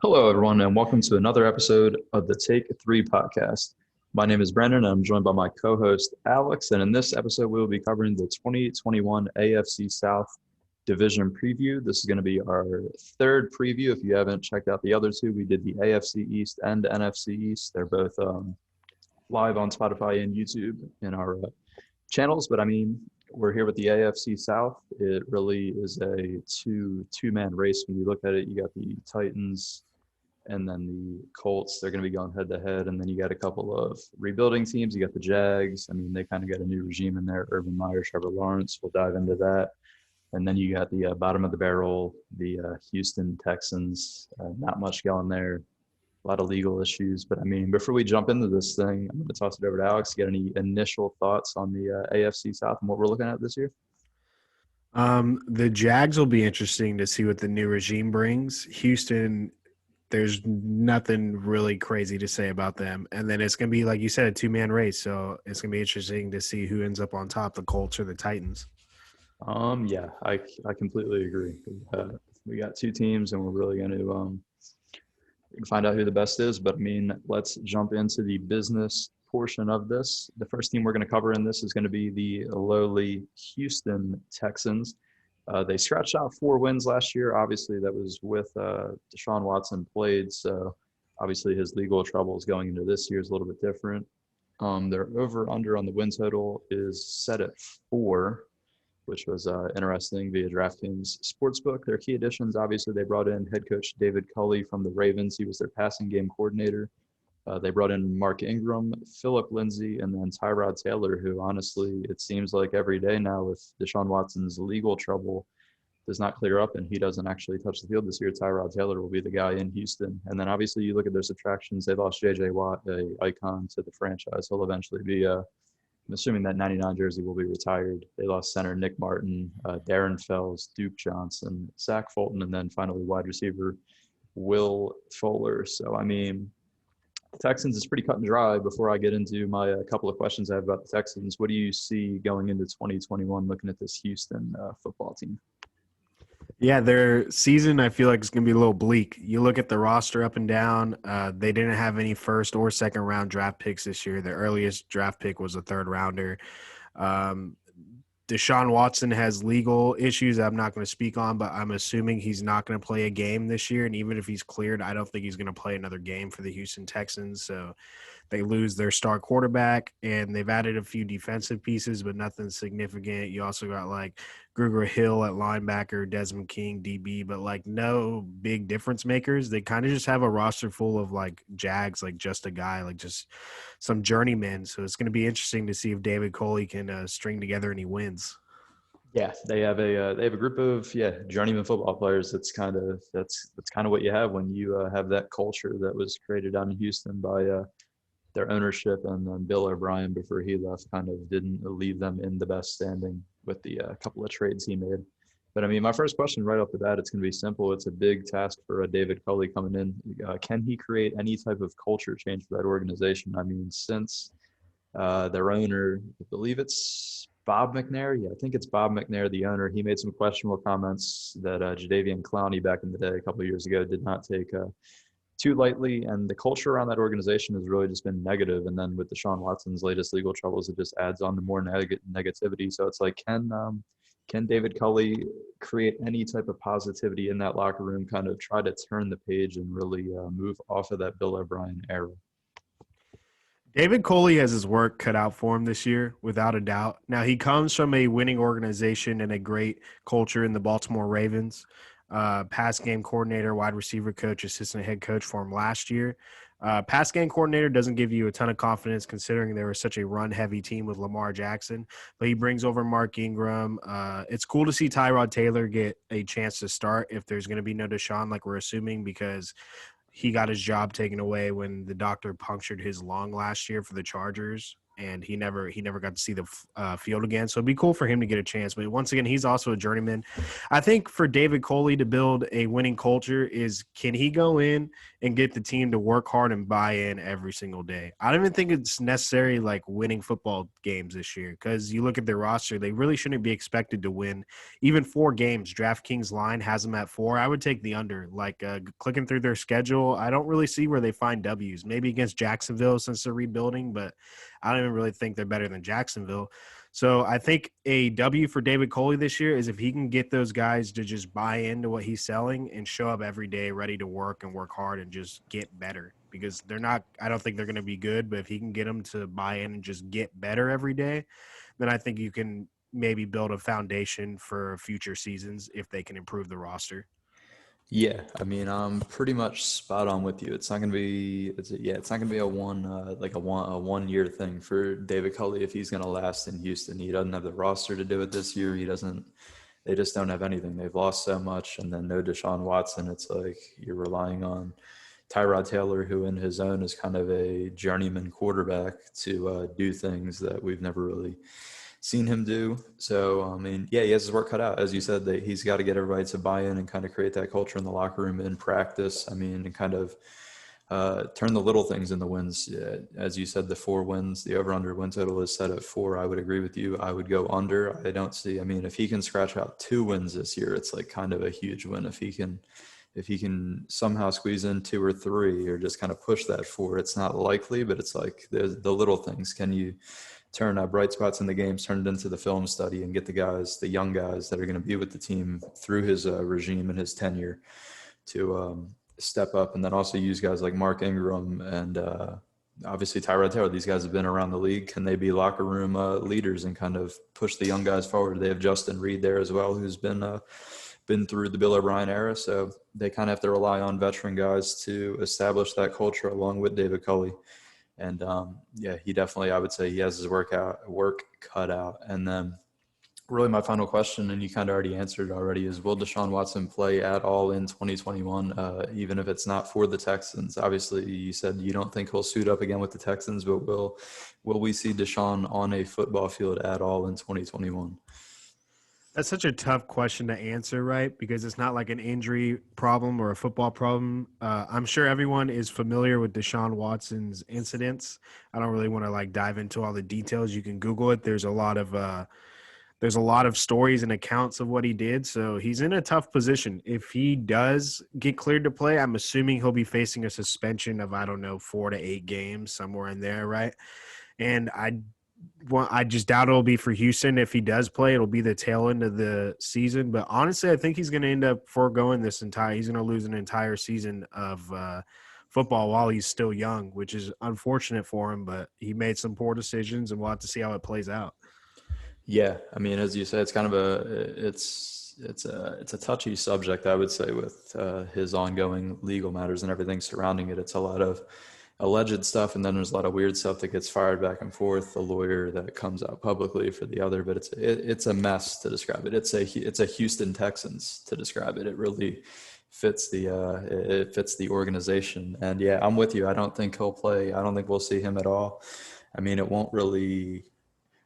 Hello, everyone, and welcome to another episode of the Take Three podcast. My name is Brandon, and I'm joined by my co host, Alex. And in this episode, we will be covering the 2021 AFC South division preview. This is going to be our third preview. If you haven't checked out the other two, we did the AFC East and NFC East. They're both live on Spotify and YouTube in our channels. But I mean, we're here with the AFC South. It really is a two-man race. When you look at it, you got the Titans and then the Colts. They're going to be going head to head. And then you got a couple of rebuilding teams. You got the Jags. I mean, they kind of got a new regime in there. Urban Meyer, Trevor Lawrence. We'll dive into that. And then you got the bottom of the barrel, the Houston Texans. Not much going there. A lot of legal issues. But, I mean, before we jump into this thing, I'm going to toss it over to Alex. Get any initial thoughts on the AFC South and what we're looking at this year? The Jags will be interesting to see what the new regime brings. Houston, there's nothing really crazy to say about them. And then it's going to be, like you said, a two-man race. So it's going to be interesting to see who ends up on top, the Colts or the Titans. Yeah, I completely agree. We got two teams, and we're really going to find out who the best is. But, I mean, let's jump into the business portion of this. The first team we're going to cover in this is going to be the lowly Houston Texans. They scratched out 4 wins last year. Obviously, that was with Deshaun Watson played, so obviously his legal troubles going into this year is a little bit different. Their over-under on the win total is set at 4, which was interesting via DraftKings Sportsbook. Their key additions, obviously, they brought in head coach David Culley from the Ravens. He was their passing game coordinator. They brought in Mark Ingram, Philip Lindsay, and then Tyrod Taylor, who honestly, it seems like every day now with Deshaun Watson's legal trouble does not clear up and he doesn't actually touch the field this year. Tyrod Taylor will be the guy in Houston. And then obviously you look at their subtractions. They lost J.J. Watt, a icon to the franchise. He'll eventually be, I'm assuming that 99 jersey will be retired. They lost center Nick Martin, Darren Fells, Duke Johnson, Zach Fulton, and then finally wide receiver Will Fuller. So, I mean, the Texans is pretty cut and dry. Before I get into my couple of questions I have about the Texans, what do you see going into 2021 looking at this Houston football team? Yeah, their season I feel like is going to be a little bleak. You look at the roster up and down. They didn't have any first or second round draft picks this year. Their earliest draft pick was a third rounder. Deshaun Watson has legal issues I'm not going to speak on, but I'm assuming he's not going to play a game this year. And even if he's cleared, I don't think he's going to play another game for the Houston Texans. So they lose their star quarterback, and they've added a few defensive pieces, but nothing significant. You also got like Gruger Hill at linebacker, Desmond King, DB, but like no big difference makers. They kind of just have a roster full of like Jags, like just a guy, like just some journeymen. So it's going to be interesting to see if David Coley can string together any wins. Yeah, they have a group of journeyman football players. That's kind of what you have when you have that culture that was created down in Houston by their ownership, and then Bill O'Brien before he left kind of didn't leave them in the best standing with the couple of trades he made. But I mean, my first question right off the bat, it's going to be simple. It's a big task for David Culley coming in. Can he create any type of culture change for that organization? I mean, since their owner, I believe it's Bob McNair. Yeah, I think it's Bob McNair, the owner. He made some questionable comments that Jadeveon Clowney back in the day, a couple of years ago, did not take too lightly. And the culture around that organization has really just been negative. And then with Deshaun Watson's latest legal troubles, it just adds on to more negativity. So it's like, can David Culley create any type of positivity in that locker room, kind of try to turn the page and really move off of that Bill O'Brien era? David Coley has his work cut out for him this year, without a doubt. Now, he comes from a winning organization and a great culture in the Baltimore Ravens. Pass game coordinator, wide receiver coach, assistant head coach for him last year. Pass game coordinator doesn't give you a ton of confidence considering they were such a run-heavy team with Lamar Jackson, but he brings over Mark Ingram. It's cool to see Tyrod Taylor get a chance to start if there's going to be no Deshaun, like we're assuming, because he got his job taken away when the doctor punctured his lung last year for the Chargers. and he never got to see the field again. So it'd be cool for him to get a chance. But once again, he's also a journeyman. I think for David Coley to build a winning culture is, can he go in and get the team to work hard and buy in every single day? I don't even think it's necessary like winning football games this year, because you look at their roster, they really shouldn't be expected to win even 4 games. DraftKings line has them at 4. I would take the under. Like clicking through their schedule, I don't really see where they find W's. Maybe against Jacksonville since they're rebuilding, but I don't even really think they're better than Jacksonville. So I think a W for David Coley this year is if he can get those guys to just buy into what he's selling and show up every day ready to work and work hard and just get better, because they're not – I don't think they're going to be good, but if he can get them to buy in and just get better every day, then I think you can maybe build a foundation for future seasons if they can improve the roster. Yeah, I mean, I'm pretty much spot on with you. It's not gonna be, it's not gonna be a one year thing for David Culley if he's gonna last in Houston. He doesn't have the roster to do it this year. They just don't have anything. They've lost so much, and then no Deshaun Watson. It's like you're relying on Tyrod Taylor, who in his own is kind of a journeyman quarterback, to do things that we've never really seen him do. So, I mean, yeah, he has his work cut out. As you said, that he's got to get everybody to buy in and kind of create that culture in the locker room in practice. I mean, and kind of turn the little things into wins. Yeah, as you said, the 4 wins, the over-under win total is set at 4. I would agree with you. I would go under. I don't see, I mean, if he can scratch out 2 wins this year, it's like kind of a huge win. If he can somehow squeeze in 2 or 3 or just kind of push that 4, it's not likely, but it's like there's the little things. Can you turn bright spots in the games, turn it into the film study, and get the young guys that are going to be with the team through his regime and his tenure to step up, and then also use guys like Mark Ingram and obviously Tyrod Taylor. These guys have been around the league. Can they be locker room leaders and kind of push the young guys forward? They have Justin Reed there as well, who's been through the Bill O'Brien era, so they kind of have to rely on veteran guys to establish that culture along with David Culley. And yeah, he definitely, I would say he has his work cut out. And then really my final question, and you kind of already answered it already, is will Deshaun Watson play at all in 2021, even if it's not for the Texans? Obviously, you said you don't think he'll suit up again with the Texans, but will we see Deshaun on a football field at all in 2021? That's such a tough question to answer, right? Because it's not like an injury problem or a football problem. I'm sure everyone is familiar with Deshaun Watson's incidents. I don't really want to like dive into all the details. You can Google it. There's a lot of stories and accounts of what he did. So he's in a tough position. If he does get cleared to play, I'm assuming he'll be facing a suspension of, 4 to 8 games, somewhere in there, right? And I just doubt it'll be for Houston. If he does play, it'll be the tail end of the season. But honestly, I think he's going to end up foregoing he's going to lose an entire season of football while he's still young, which is unfortunate for him. But he made some poor decisions, and we'll have to see how it plays out. Yeah, I mean, as you said, it's kind of it's a touchy subject, I would say, with his ongoing legal matters and everything surrounding it. It's a lot of alleged stuff, and then there's a lot of weird stuff that gets fired back and forth. The lawyer that comes out publicly for the other, but it's a mess to describe it. It's a Houston Texans to describe it. It really fits the organization. And yeah, I'm with you. I don't think he'll play. I don't think we'll see him at all. I mean, it won't really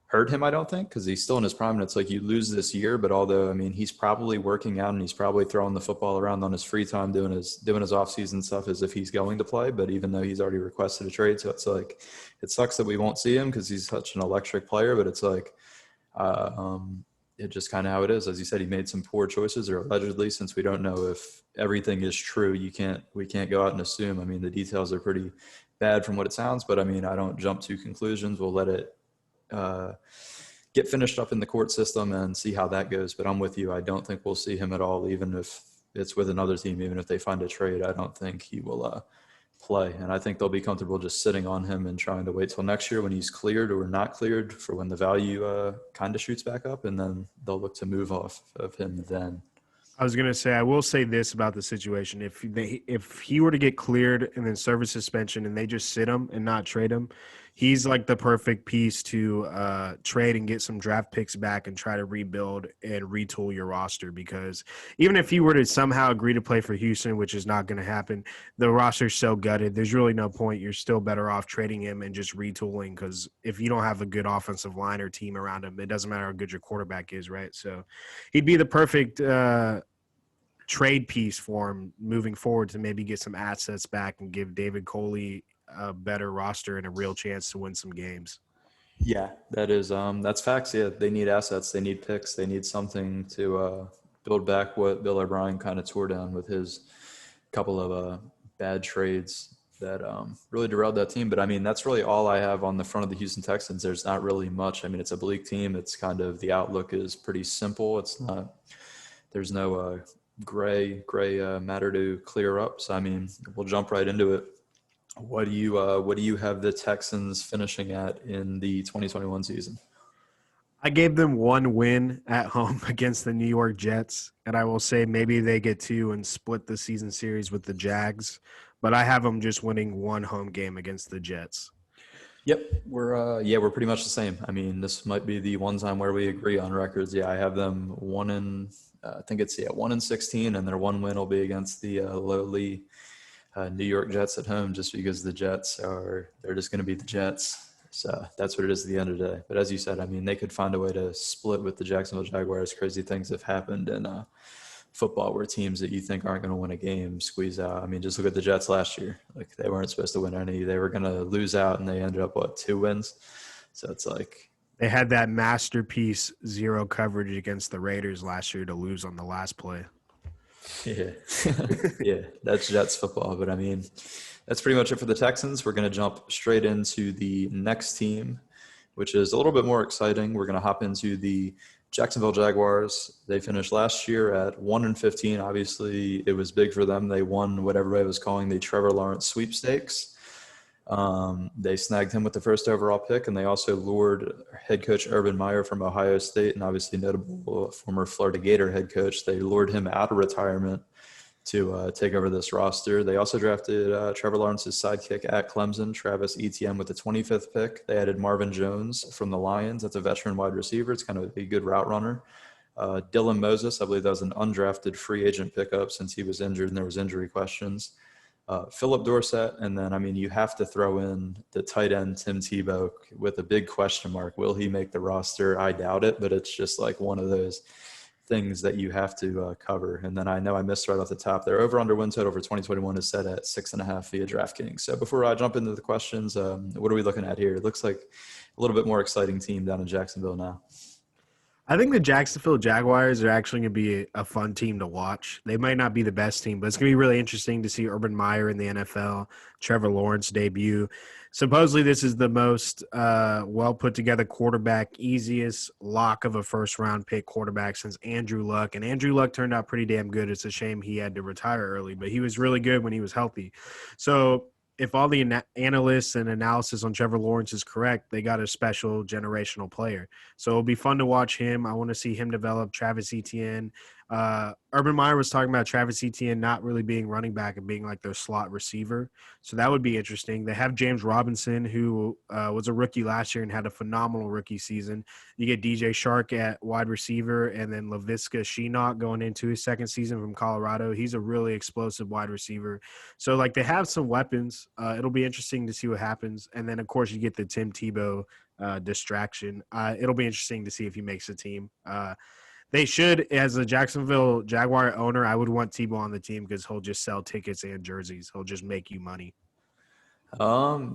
hurt him, I don't think, because he's still in his prime. And it's like you lose this year, but although, I mean, he's probably working out and he's probably throwing the football around on his free time, doing his offseason stuff as if he's going to play. But even though he's already requested a trade, so it's like it sucks that we won't see him because he's such an electric player. But it's like it just kind of how it is. As you said, he made some poor choices, or allegedly, since we don't know if everything is true. We can't go out and assume. I mean, the details are pretty bad from what it sounds, but I mean, I don't jump to conclusions. We'll let it get finished up in the court system and see how that goes. But I'm with you. I don't think we'll see him at all, even if it's with another team. Even if they find a trade, I don't think he will play. And I think they'll be comfortable just sitting on him and trying to wait till next year when he's cleared or not cleared, for when the value kind of shoots back up, and then they'll look to move off of him then. I was going to say, I will say this about the situation. If he were to get cleared and then serve a suspension and they just sit him and not trade him, he's like the perfect piece to trade and get some draft picks back and try to rebuild and retool your roster, because even if you were to somehow agree to play for Houston, which is not going to happen, the roster's so gutted. There's really no point. You're still better off trading him and just retooling, because if you don't have a good offensive line or team around him, it doesn't matter how good your quarterback is, right? So he'd be the perfect trade piece for him moving forward to maybe get some assets back and give David Coley a better roster and a real chance to win some games. Yeah, that's facts. Yeah, they need assets, they need picks, they need something to build back what Bill O'Brien kind of tore down with his couple of bad trades that really derailed that team. But I mean, that's really all I have on the front of the Houston Texans. There's not really much. I mean, it's a bleak team. It's kind of, the outlook is pretty simple. It's not, there's no gray matter to clear up. So I mean, we'll jump right into it. What do you have the Texans finishing at in the 2021 season? I gave them one win at home against the New York Jets, and I will say maybe they get two and split the season series with the Jags, but I have them just winning one home game against the Jets. Yep, we're pretty much the same. I mean, this might be the one time where we agree on records. Yeah, I have them 1-16, and their one win will be against the lowly New York Jets at home, just because the Jets they're just going to be the Jets. So that's what it is at the end of the day. But as you said, I mean, they could find a way to split with the Jacksonville Jaguars. Crazy things have happened in football where teams that you think aren't going to win a game squeeze out. I mean, just look at the Jets last year. Like, they weren't supposed to win any. They were going to lose out, and they ended up, 2 wins? So it's like, they had that masterpiece zero coverage against the Raiders last year to lose on the last play. Yeah. Yeah, that's Jets football. But I mean, that's pretty much it for the Texans. We're going to jump straight into the next team, which is a little bit more exciting. We're going to hop into the Jacksonville Jaguars. They finished last year at 1-15. Obviously, it was big for them. They won what everybody was calling the Trevor Lawrence sweepstakes. They snagged him with the first overall pick, and they also lured head coach Urban Meyer from Ohio State, and obviously notable former Florida Gator head coach. They lured him out of retirement to take over this roster. They also drafted Trevor Lawrence's sidekick at Clemson, Travis Etienne, with the 25th pick. They added Marvin Jones from the Lions. That's a veteran wide receiver. It's kind of a good route runner. Dylan Moses, I believe that was an undrafted free agent pickup since he was injured and there was injury questions. Philip Dorsett, and then, I mean, you have to throw in the tight end Tim Tebow with a big question mark. Will he make the roster? I doubt it, but it's just like one of those things that you have to cover. And then I know I missed right off the top, their over-under win total for 2021 is set at 6.5 via DraftKings. So before I jump into the questions, what are we looking at here? It looks like a little bit more exciting team down in Jacksonville now. I think the Jacksonville Jaguars are actually going to be a fun team to watch. They might not be the best team, but it's going to be really interesting to see Urban Meyer in the NFL, Trevor Lawrence debut. Supposedly this is the most well put together quarterback, easiest lock of a first round pick quarterback since Andrew Luck. And Andrew Luck turned out pretty damn good. It's a shame he had to retire early, but he was really good when he was healthy. So if all the analysts and analysis on Trevor Lawrence is correct, they got a special generational player. So it'll be fun to watch him. I want to see him develop. Travis Etienne. Urban Meyer was talking about Travis Etienne not really being running back and being like their slot receiver. So that would be interesting. They have James Robinson, who was a rookie last year and had a phenomenal rookie season. You get DJ Shark at wide receiver, and then Laviska Shenault going into his second season from Colorado. He's a really explosive wide receiver. So, like, they have some weapons. It'll be interesting to see what happens. And then, of course, you get the Tim Tebow distraction. It'll be interesting to see if he makes the team. They should, as a Jacksonville Jaguar owner, I would want Tebow on the team because he'll just sell tickets and jerseys. He'll just make you money.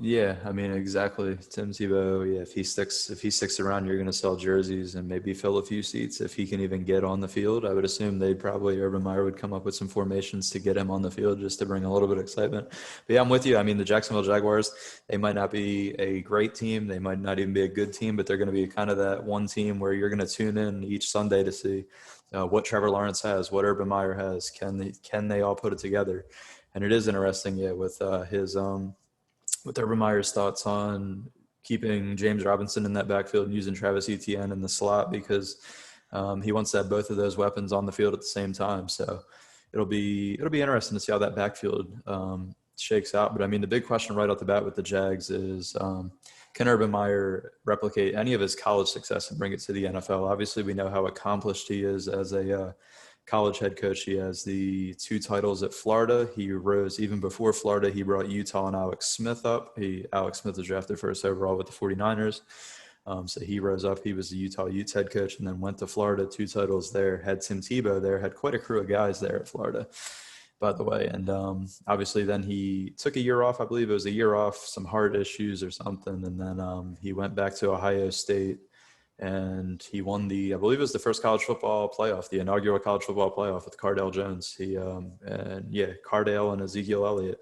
Yeah, I mean, exactly. Tim Tebow, yeah, if he sticks around, you're going to sell jerseys and maybe fill a few seats if he can even get on the field. I would assume Urban Meyer would come up with some formations to get him on the field just to bring a little bit of excitement. But yeah, I'm with you. I mean, the Jacksonville Jaguars, they might not be a great team. They might not even be a good team, but they're going to be kind of that one team where you're going to tune in each Sunday to see what Trevor Lawrence has, what Urban Meyer has. Can they all put it together? And it is interesting, yeah, with Urban Meyer's thoughts on keeping James Robinson in that backfield and using Travis Etienne in the slot, because he wants to have both of those weapons on the field at the same time. So it'll be interesting to see how that backfield shakes out. But I mean, the big question right off the bat with the Jags is can Urban Meyer replicate any of his college success and bring it to the NFL? Obviously, we know how accomplished he is as a college head coach. He has the 2 titles at Florida. He rose even before Florida. He brought Utah and Alex Smith up. Alex Smith was drafted first overall with the 49ers. So he rose up. He was the Utah Utes head coach and then went to Florida, 2 titles there, had Tim Tebow there, had quite a crew of guys there at Florida, by the way. And obviously then he took a year off. I believe it was a year off, some heart issues or something. And then he went back to Ohio State and he won I believe it was the first college football playoff, the inaugural college football playoff with Cardale Jones. Cardale and Ezekiel Elliott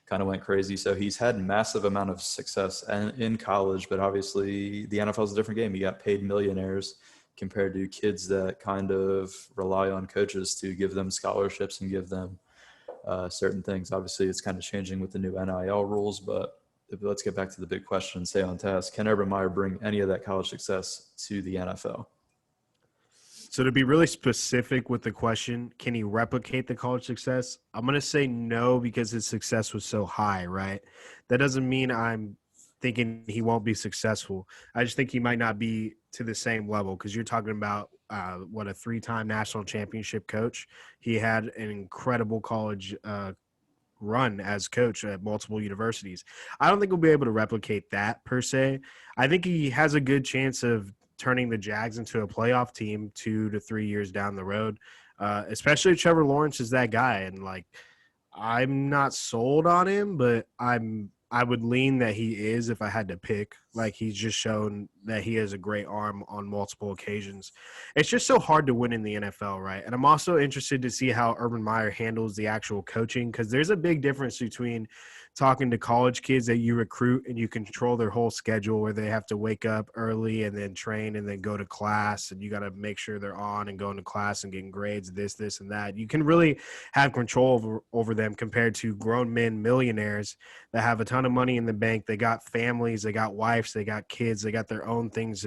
kind of went crazy. So he's had massive amount of success in college, but obviously the NFL is a different game. You got paid millionaires compared to kids that kind of rely on coaches to give them scholarships and give them certain things. Obviously it's kind of changing with the new NIL rules, but let's get back to the big question and stay on task. Can Urban Meyer bring any of that college success to the NFL? So to be really specific with the question, can he replicate the college success? I'm going to say no because his success was so high, right? That doesn't mean I'm thinking he won't be successful. I just think he might not be to the same level because you're talking about, a 3-time national championship coach. He had an incredible college run as coach at multiple universities. I don't think he'll be able to replicate that per se. I think he has a good chance of turning the Jags into a playoff team 2 to 3 years down the road, especially if Trevor Lawrence is that guy. And I'm not sold on him, but I would lean that he is if I had to pick. He's just shown that he has a great arm on multiple occasions. It's just so hard to win in the NFL, right? And I'm also interested to see how Urban Meyer handles the actual coaching because there's a big difference between talking to college kids that you recruit and you control their whole schedule where they have to wake up early and then train and then go to class and you got to make sure they're on and going to class and getting grades, this, and that. You can really have control over them compared to grown men millionaires that have a ton of money in the bank. They got families, they got wives, they got kids, they got their own things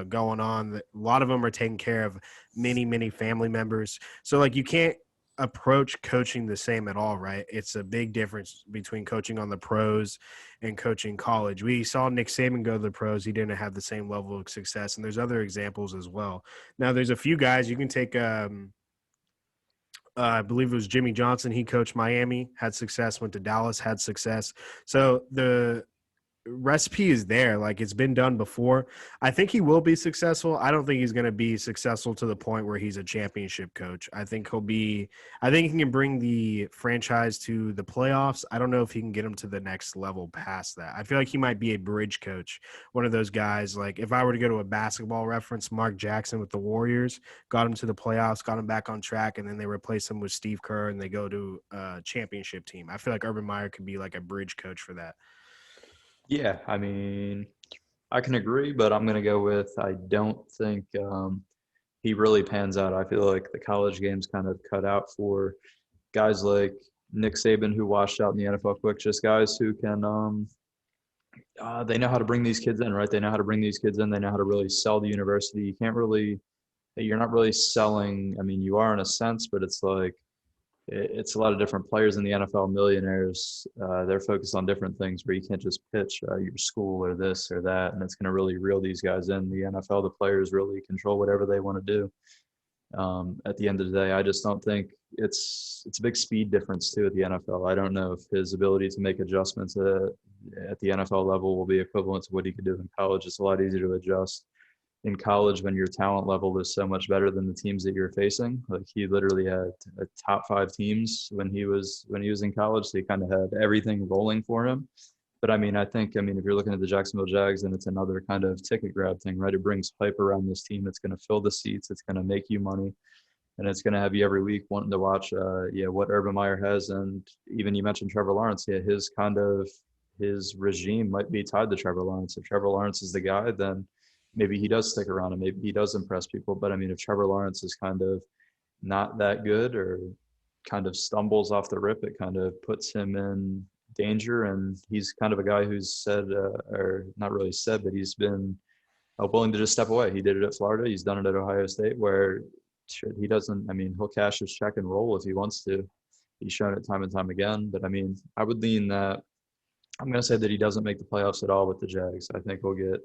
going on. A lot of them are taking care of many family members. So you can't approach coaching the same at all, right? It's a big difference between coaching on the pros and coaching college. We saw Nick Saban go to the pros. He didn't have the same level of success, and there's other examples as well. Now, there's a few guys you can take. I believe it was Jimmy Johnson. He coached Miami, had success, went to Dallas, had success. So the recipe is there. It's been done before. I think he will be successful. I don't think he's going to be successful to the point where he's a championship coach. I think he can bring the franchise to the playoffs. I don't know if he can get him to the next level past that. I feel like he might be a bridge coach. One of those guys, if I were to go to a basketball reference, Mark Jackson with the Warriors, got him to the playoffs, got him back on track, and then they replace him with Steve Kerr and they go to a championship team. I feel like Urban Meyer could be a bridge coach for that. Yeah, I mean, I can agree, but I'm going to go with I don't think he really pans out. I feel like the college game's kind of cut out for guys like Nick Saban who washed out in the NFL quick, just guys who can they know how to bring these kids in, right? They know how to bring these kids in. They know how to really sell the university. You're not really selling. I mean, you are in a sense, but it's it's a lot of different players in the NFL, millionaires. They're focused on different things where you can't just pitch your school or this or that, and it's going to really reel these guys in. The NFL, the players really control whatever they want to do. At the end of the day, I just don't think it's a big speed difference too at the NFL. I don't know if his ability to make adjustments at the NFL level will be equivalent to what he could do in college. It's a lot easier to adjust in college when your talent level is so much better than the teams that you're facing. He literally had a top 5 teams when he was in college. So he kind of had everything rolling for him. But I think if you're looking at the Jacksonville Jags, then it's another kind of ticket grab thing, right? It brings hype around this team. It's going to fill the seats. It's going to make you money. And it's going to have you every week wanting to watch, what Urban Meyer has. And even you mentioned Trevor Lawrence. Yeah, his regime might be tied to Trevor Lawrence. If Trevor Lawrence is the guy, then maybe he does stick around and maybe he does impress people. But if Trevor Lawrence is kind of not that good or kind of stumbles off the rip, it kind of puts him in danger. And he's kind of a guy who's said, or not really said, but he's been willing to just step away. He did it at Florida. He's done it at Ohio State where he doesn't, he'll cash his check and roll if he wants to. He's shown it time and time again. But I would lean that I'm going to say that he doesn't make the playoffs at all with the Jags. I think we'll get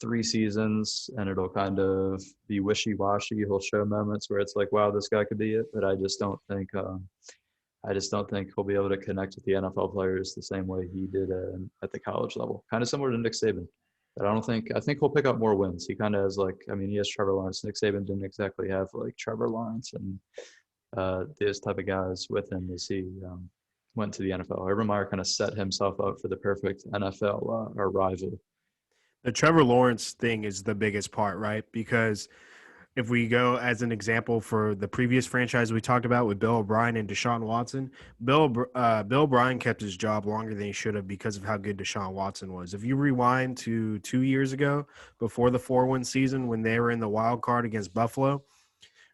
3 seasons and it'll kind of be wishy-washy. He'll show moments where it's like, wow, this guy could be it, but I just don't think he'll be able to connect with the NFL players the same way he did at the college level. Kind of similar to Nick Saban. But I think he'll pick up more wins. He kind of has he has Trevor Lawrence. Nick Saban didn't exactly have like Trevor Lawrence and those type of guys with him as he went to the NFL. Urban Meyer kind of set himself up for the perfect NFL arrival. The Trevor Lawrence thing is the biggest part, right? Because if we go as an example for the previous franchise we talked about with Bill O'Brien and Deshaun Watson, Bill O'Brien kept his job longer than he should have because of how good Deshaun Watson was. If you rewind to 2 years ago, before the 4-win season, when they were in the wild card against Buffalo,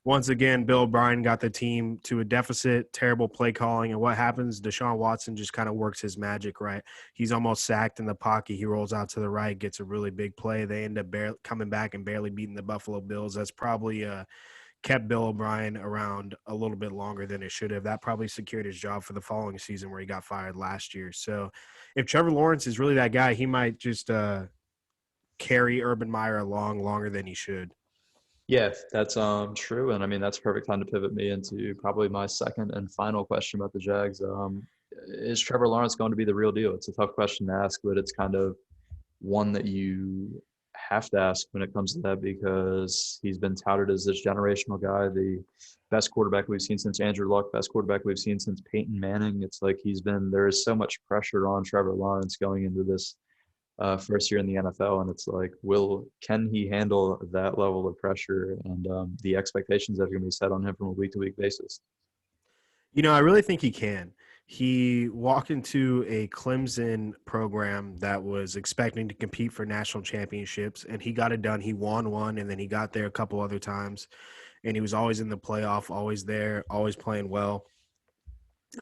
once again, Bill O'Brien got the team to a deficit, terrible play calling, and what happens? Deshaun Watson just kind of works his magic, right? He's almost sacked in the pocket. He rolls out to the right, gets a really big play. They end up coming back and barely beating the Buffalo Bills. That's probably kept Bill O'Brien around a little bit longer than it should have. That probably secured his job for the following season where he got fired last year. So if Trevor Lawrence is really that guy, he might just carry Urban Meyer along longer than he should. Yeah, that's true, and I mean that's a perfect time to pivot me into probably my second and final question about the Jags. Is Trevor Lawrence going to be the real deal? It's a tough question to ask, but it's kind of one that you have to ask when it comes to that because he's been touted as this generational guy, the best quarterback we've seen since Andrew Luck, best quarterback we've seen since Peyton Manning. It's like there is so much pressure on Trevor Lawrence going into this first year in the NFL, and it's like, can he handle that level of pressure and the expectations that are going to be set on him from a week-to-week basis? I really think he can. He walked into a Clemson program that was expecting to compete for national championships, and he got it done. He won one, and then he got there a couple other times, and he was always in the playoff, always there, always playing well.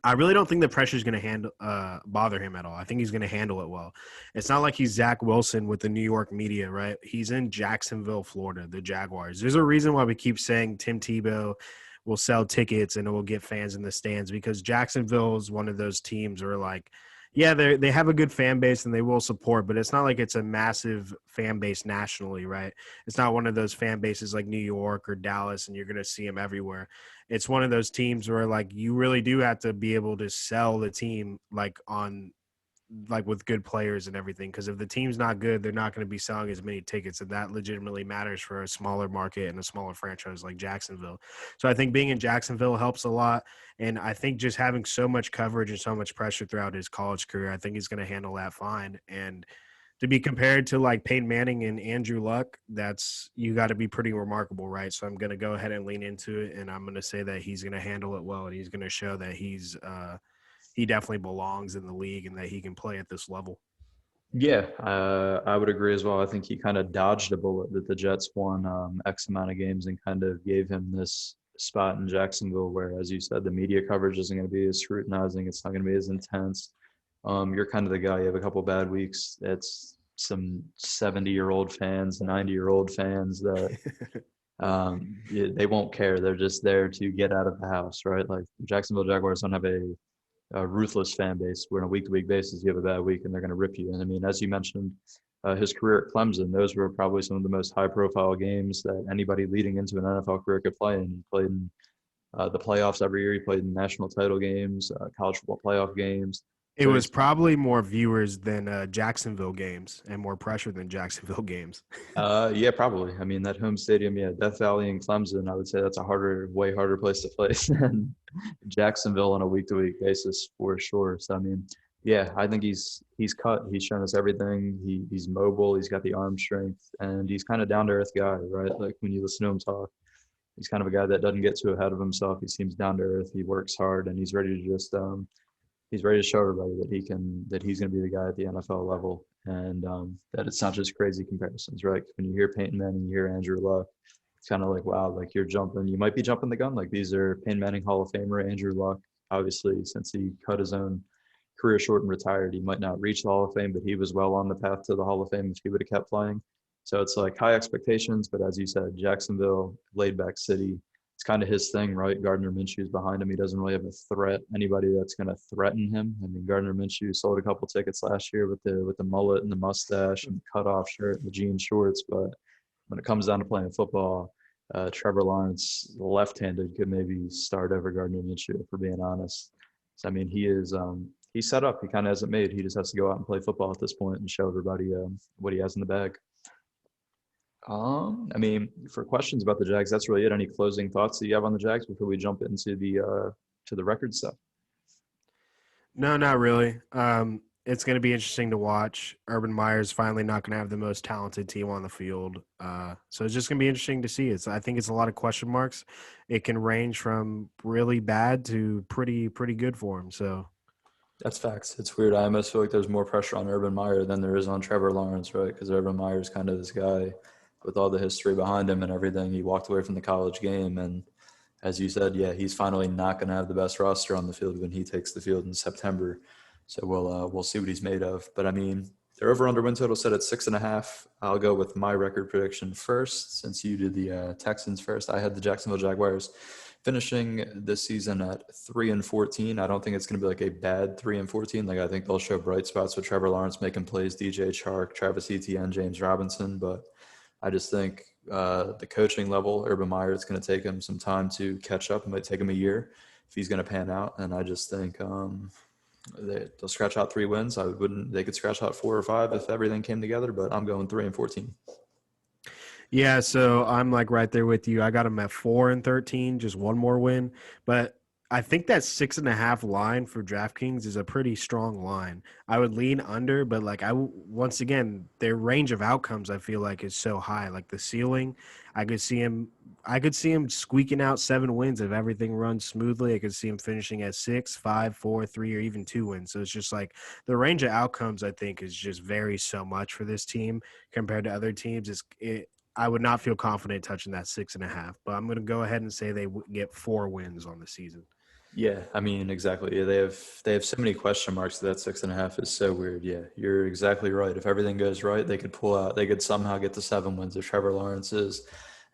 I really don't think the pressure is going to bother him at all. I think he's going to handle it well. It's not like he's Zach Wilson with the New York media, right? He's in Jacksonville, Florida, the Jaguars. There's a reason why we keep saying Tim Tebow will sell tickets and it will get fans in the stands because Jacksonville is one of those teams where they have a good fan base and they will support, but it's not like it's a massive fan base nationally, right? It's not one of those fan bases like New York or Dallas and you're going to see them everywhere. It's one of those teams where you really do have to be able to sell the team with good players and everything. Because if the team's not good, they're not going to be selling as many tickets, and that legitimately matters for a smaller market and a smaller franchise like Jacksonville. So I think being in Jacksonville helps a lot, and I think just having so much coverage and so much pressure throughout his college career, I think he's going to handle that fine. And to be compared to Peyton Manning and Andrew Luck, you got to be pretty remarkable, right? So I'm going to go ahead and lean into it, and I'm going to say that he's going to handle it well, and he's going to show that he definitely belongs in the league and that he can play at this level. Yeah, I would agree as well. I think he kind of dodged a bullet that the Jets won X amount of games and kind of gave him this spot in Jacksonville where, as you said, the media coverage isn't going to be as scrutinizing. It's not going to be as intense. You're kind of the guy. You have a couple bad weeks. It's some 70-year-old fans, 90-year-old fans that they won't care. They're just there to get out of the house, right? Like Jacksonville Jaguars don't have a ruthless fan base where on a week-to-week basis you have a bad week and they're going to rip you. And I mean, as you mentioned, his career at Clemson, those were probably some of the most high-profile games that anybody leading into an NFL career could play in. He played in the playoffs every year. He played in national title games, college football playoff games. It was probably more viewers than Jacksonville games and more pressure than Jacksonville games. Yeah, probably. I mean, that home stadium, Death Valley and Clemson, I would say that's way harder place to play than Jacksonville on a week-to-week basis for sure. So, I mean, yeah, I think he's cut. He's shown us everything. He's mobile. He's got the arm strength, and he's kind of down-to-earth guy, right? Like when you listen to him talk, he's kind of a guy that doesn't get too ahead of himself. He seems down-to-earth. He works hard, and he's ready to just he's ready to show everybody that he's going to be the guy at the NFL level, and that it's not just crazy comparisons, right? When you hear Peyton Manning, you hear Andrew Luck, it's kind of like, wow, like you might be jumping the gun. Like these are Peyton Manning Hall of Famer, Andrew Luck, obviously, since he cut his own career short and retired, he might not reach the Hall of Fame, but he was well on the path to the Hall of Fame if he would have kept playing. So it's like high expectations, but as you said, Jacksonville, laid back city, it's kind of his thing, right? Gardner Minshew's behind him. He doesn't really have a threat, anybody that's going to threaten him. I mean, Gardner Minshew sold a couple tickets last year with the mullet and the mustache and the cutoff shirt and the jean shorts, but when it comes down to playing football, Trevor Lawrence, left-handed, could maybe start over Gardner Minshew, if we're being honest. So, I mean, he's set up. He kind of has it made. He just has to go out and play football at this point and show everybody what he has in the bag. I mean, for questions about the Jags, that's really it. Any closing thoughts that you have on the Jags before we jump into the record stuff? No, not really. It's going to be interesting to watch. Urban Meyer's finally not going to have the most talented team on the field. So it's just going to be interesting to see. I think it's a lot of question marks. It can range from really bad to pretty good for him. So That's facts. It's weird. I almost feel like there's more pressure on Urban Meyer than there is on Trevor Lawrence, right? Because Urban Meyer is kind of this guy with all the history behind him and everything. He walked away from the college game, and as you said, yeah, he's finally not going to have the best roster on the field when he takes the field in September. So we'll see what he's made of. But I mean, their over/under win total set at 6.5. I'll go with my record prediction first, since you did the Texans first. I had the Jacksonville Jaguars finishing this season at 3-14. I don't think it's going to be like a bad 3-14. Like, I think they'll show bright spots with Trevor Lawrence making plays, DJ Chark, Travis Etienne, James Robinson. But I just think the coaching level, Urban Meyer, it's going to take him some time to catch up. It might take him a year if he's going to pan out. And I just think they'll scratch out 3 wins. They could scratch out 4 or 5 if everything came together, but I'm going 3-14. yeah, so I'm like right there with you. I got them at 4-13, just one more win. But I think that 6.5 line for DraftKings is a pretty strong line. I would lean under, but like once again, their range of outcomes I feel like is so high. Like the ceiling, I could see him squeaking out 7 wins if everything runs smoothly. I could see him finishing at 6, 5, 4, 3, or even 2 wins. So it's just like the range of outcomes I think is just varies so much for this team compared to other teams. I would not feel confident touching that 6.5, but I'm going to go ahead and say they get 4 wins on the season. Yeah, I mean, exactly. Yeah, they have so many question marks that 6.5 is so weird. Yeah, you're exactly right. If everything goes right, they could somehow get to 7 wins if Trevor Lawrence is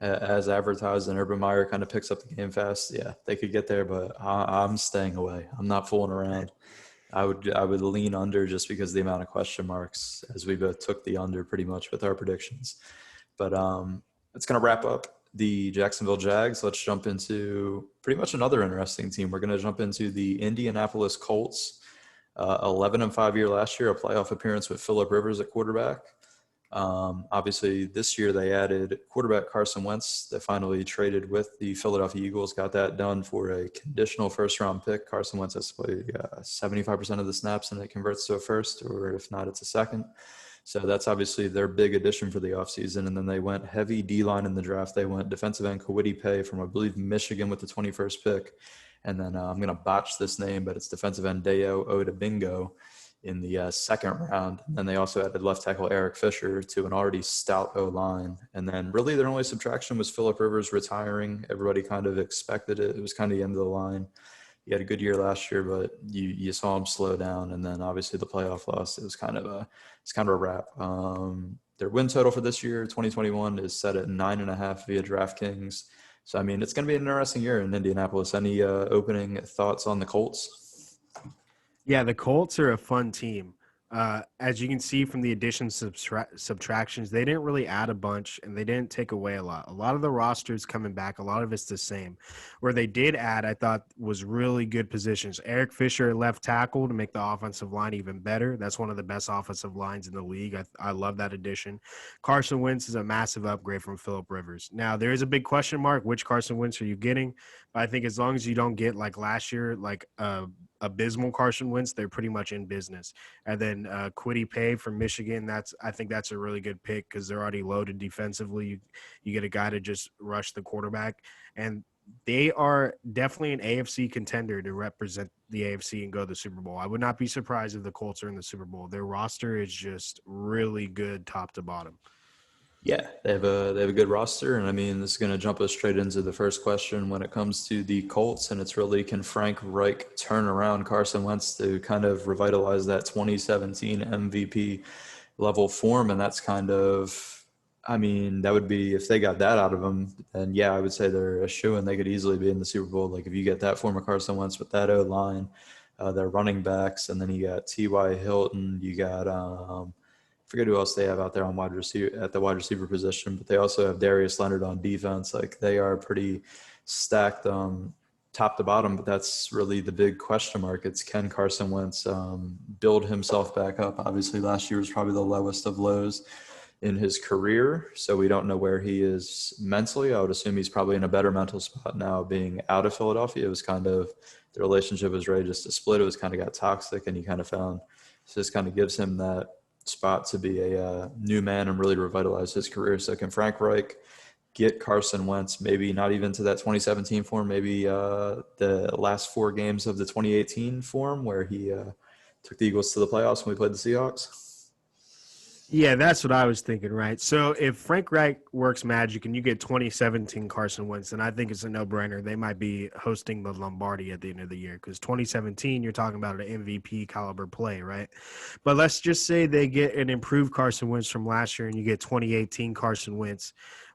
as advertised and Urban Meyer kind of picks up the game fast. Yeah, they could get there, but I'm staying away. I'm not fooling around. I would lean under just because of the amount of question marks, as we both took the under pretty much with our predictions. But it's going to wrap up the Jacksonville Jags. Let's jump into pretty much another interesting team. We're going to jump into the Indianapolis Colts. 11-5 year last year, a playoff appearance with Phillip Rivers at quarterback. Obviously, this year they added quarterback Carson Wentz. They finally traded with the Philadelphia Eagles, got that done for a conditional first-round pick. Carson Wentz has to play 75% of the snaps, and it converts to a first, or if not, it's a second. So that's obviously their big addition for the offseason. And then they went heavy D-line in the draft. They went defensive end Kwity Paye from, I believe, Michigan with the 21st pick. And then I'm going to botch this name, but it's defensive end Dayo Odabingo in the second round. And then they also added left tackle Eric Fisher to an already stout O-line. And then really their only subtraction was Phillip Rivers retiring. Everybody kind of expected it. It was kind of the end of the line. He had a good year last year, but you saw him slow down. And then obviously the playoff loss, it was kind of a wrap. Their win total for this year, 2021, is set at 9.5 via DraftKings. So, I mean, it's going to be an interesting year in Indianapolis. Any opening thoughts on the Colts? Yeah, the Colts are a fun team. As you can see from the additions, subtractions, they didn't really add a bunch and they didn't take away a lot. A lot of the rosters coming back, a lot of it's the same. Where they did add, I thought, was really good positions. Eric Fisher, left tackle, to make the offensive line even better. That's one of the best offensive lines in the league. I love that addition. Carson Wentz is a massive upgrade from Phillip Rivers. Now, there is a big question mark. Which Carson Wentz are you getting? But I think as long as you don't get, like last year, like abysmal Carson Wentz, they're pretty much in business. And then Kwity Paye from Michigan, I think that's a really good pick because they're already loaded defensively. You get a guy to just rush the quarterback, and they are definitely an AFC contender to represent the AFC and go to the Super Bowl. I would not be surprised if the Colts are in the Super Bowl. Their roster is just really good top to bottom. Yeah, they have a good roster, and I mean, this is going to jump us straight into the first question when it comes to the Colts, and it's really, can Frank Reich turn around Carson Wentz to kind of revitalize that 2017 MVP level form? And that's kind of I mean, that would be if they got that out of them, then yeah, I would say they're a shoo-in. They could easily be in the Super Bowl. Like if you get that former Carson Wentz with that O line, their running backs, and then you got T.Y. Hilton, you got forget who else they have out there on wide receiver at the wide receiver position, but they also have Darius Leonard on defense. Like they are pretty stacked top to bottom. But that's really the big question mark. It's can Carson Wentz build himself back up? Obviously, last year was probably the lowest of lows in his career, so we don't know where he is mentally. I would assume he's probably in a better mental spot now being out of Philadelphia. It was kind of the relationship was ready just to split. It was kind of got toxic, and he kind of found so this kind of gives him that spot to be a new man and really revitalize his career. So can Frank Reich get Carson Wentz maybe not even to that 2017 form, maybe the last 4 games of the 2018 form where he took the Eagles to the playoffs when we played the Seahawks? Yeah, that's what I was thinking, right? So if Frank Reich works magic and you get 2017 Carson Wentz, then I think it's a no-brainer. They might be hosting the Lombardi at the end of the year because 2017, you're talking about an MVP caliber play, right? But let's just say they get an improved Carson Wentz from last year and you get 2018 Carson Wentz.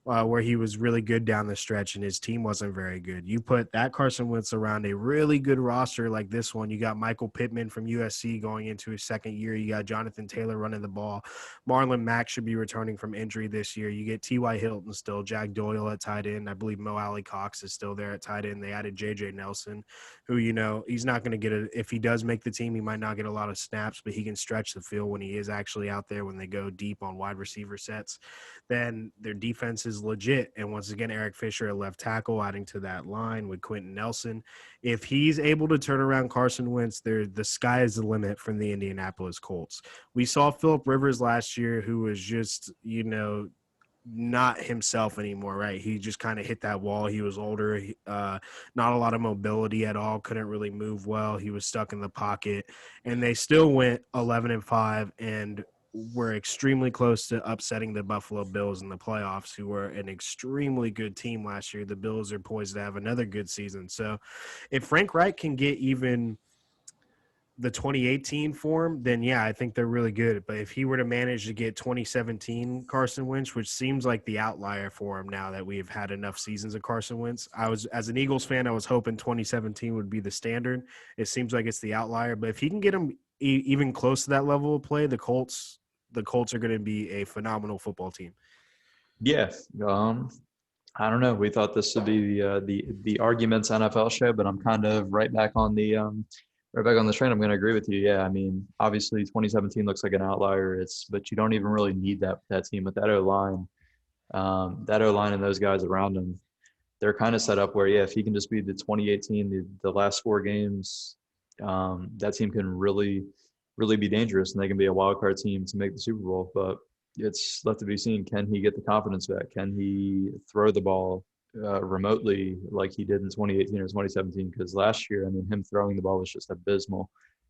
Where he was really good down the stretch and his team wasn't very good. You put that Carson Wentz around a really good roster like this one. You got Michael Pittman from USC going into his second year. You got Jonathan Taylor running the ball. Marlon Mack should be returning from injury this year. You get T.Y. Hilton still, Jack Doyle at tight end. I believe Mo Alley Cox is still there at tight end. They added J.J. Nelson, who, he's not going to get it. If he does make the team, he might not get a lot of snaps, but he can stretch the field when he is actually out there when they go deep on wide receiver sets. Then their defense is legit. And once again, Eric Fisher at left tackle, adding to that line with Quentin Nelson. If he's able to turn around Carson Wentz, the sky is the limit from the Indianapolis Colts. We saw Phillip Rivers last year, who was just, not himself anymore, right? He just kind of hit that wall. He was older, not a lot of mobility at all, couldn't really move well. He was stuck in the pocket, and they still went 11-5 and were extremely close to upsetting the Buffalo Bills in the playoffs, who were an extremely good team last year. The Bills are poised to have another good season. So if Frank Reich can get even the 2018 form, then yeah, I think they're really good. But if he were to manage to get 2017 Carson Wentz, which seems like the outlier for him now that we've had enough seasons of Carson Wentz, as an Eagles fan, I was hoping 2017 would be the standard. It seems like it's the outlier. But if he can get him even close to that level of play, the Colts are going to be a phenomenal football team. Yeah. I don't know. We thought this would be the arguments NFL show, but I'm kind of right back on the train. I'm going to agree with you. Yeah, I mean, obviously 2017 looks like an outlier. But you don't even really need that team with that O-line. That O-line and those guys around him, they're kind of set up where, yeah, if he can just be the 2018, the last 4 games, that team can really, really be dangerous, and they can be a wild card team to make the Super Bowl. But it's left to be seen. Can he get the confidence back? Can he throw the ball remotely like he did in 2018 or 2017? Because last year, I mean, him throwing the ball was just abysmal.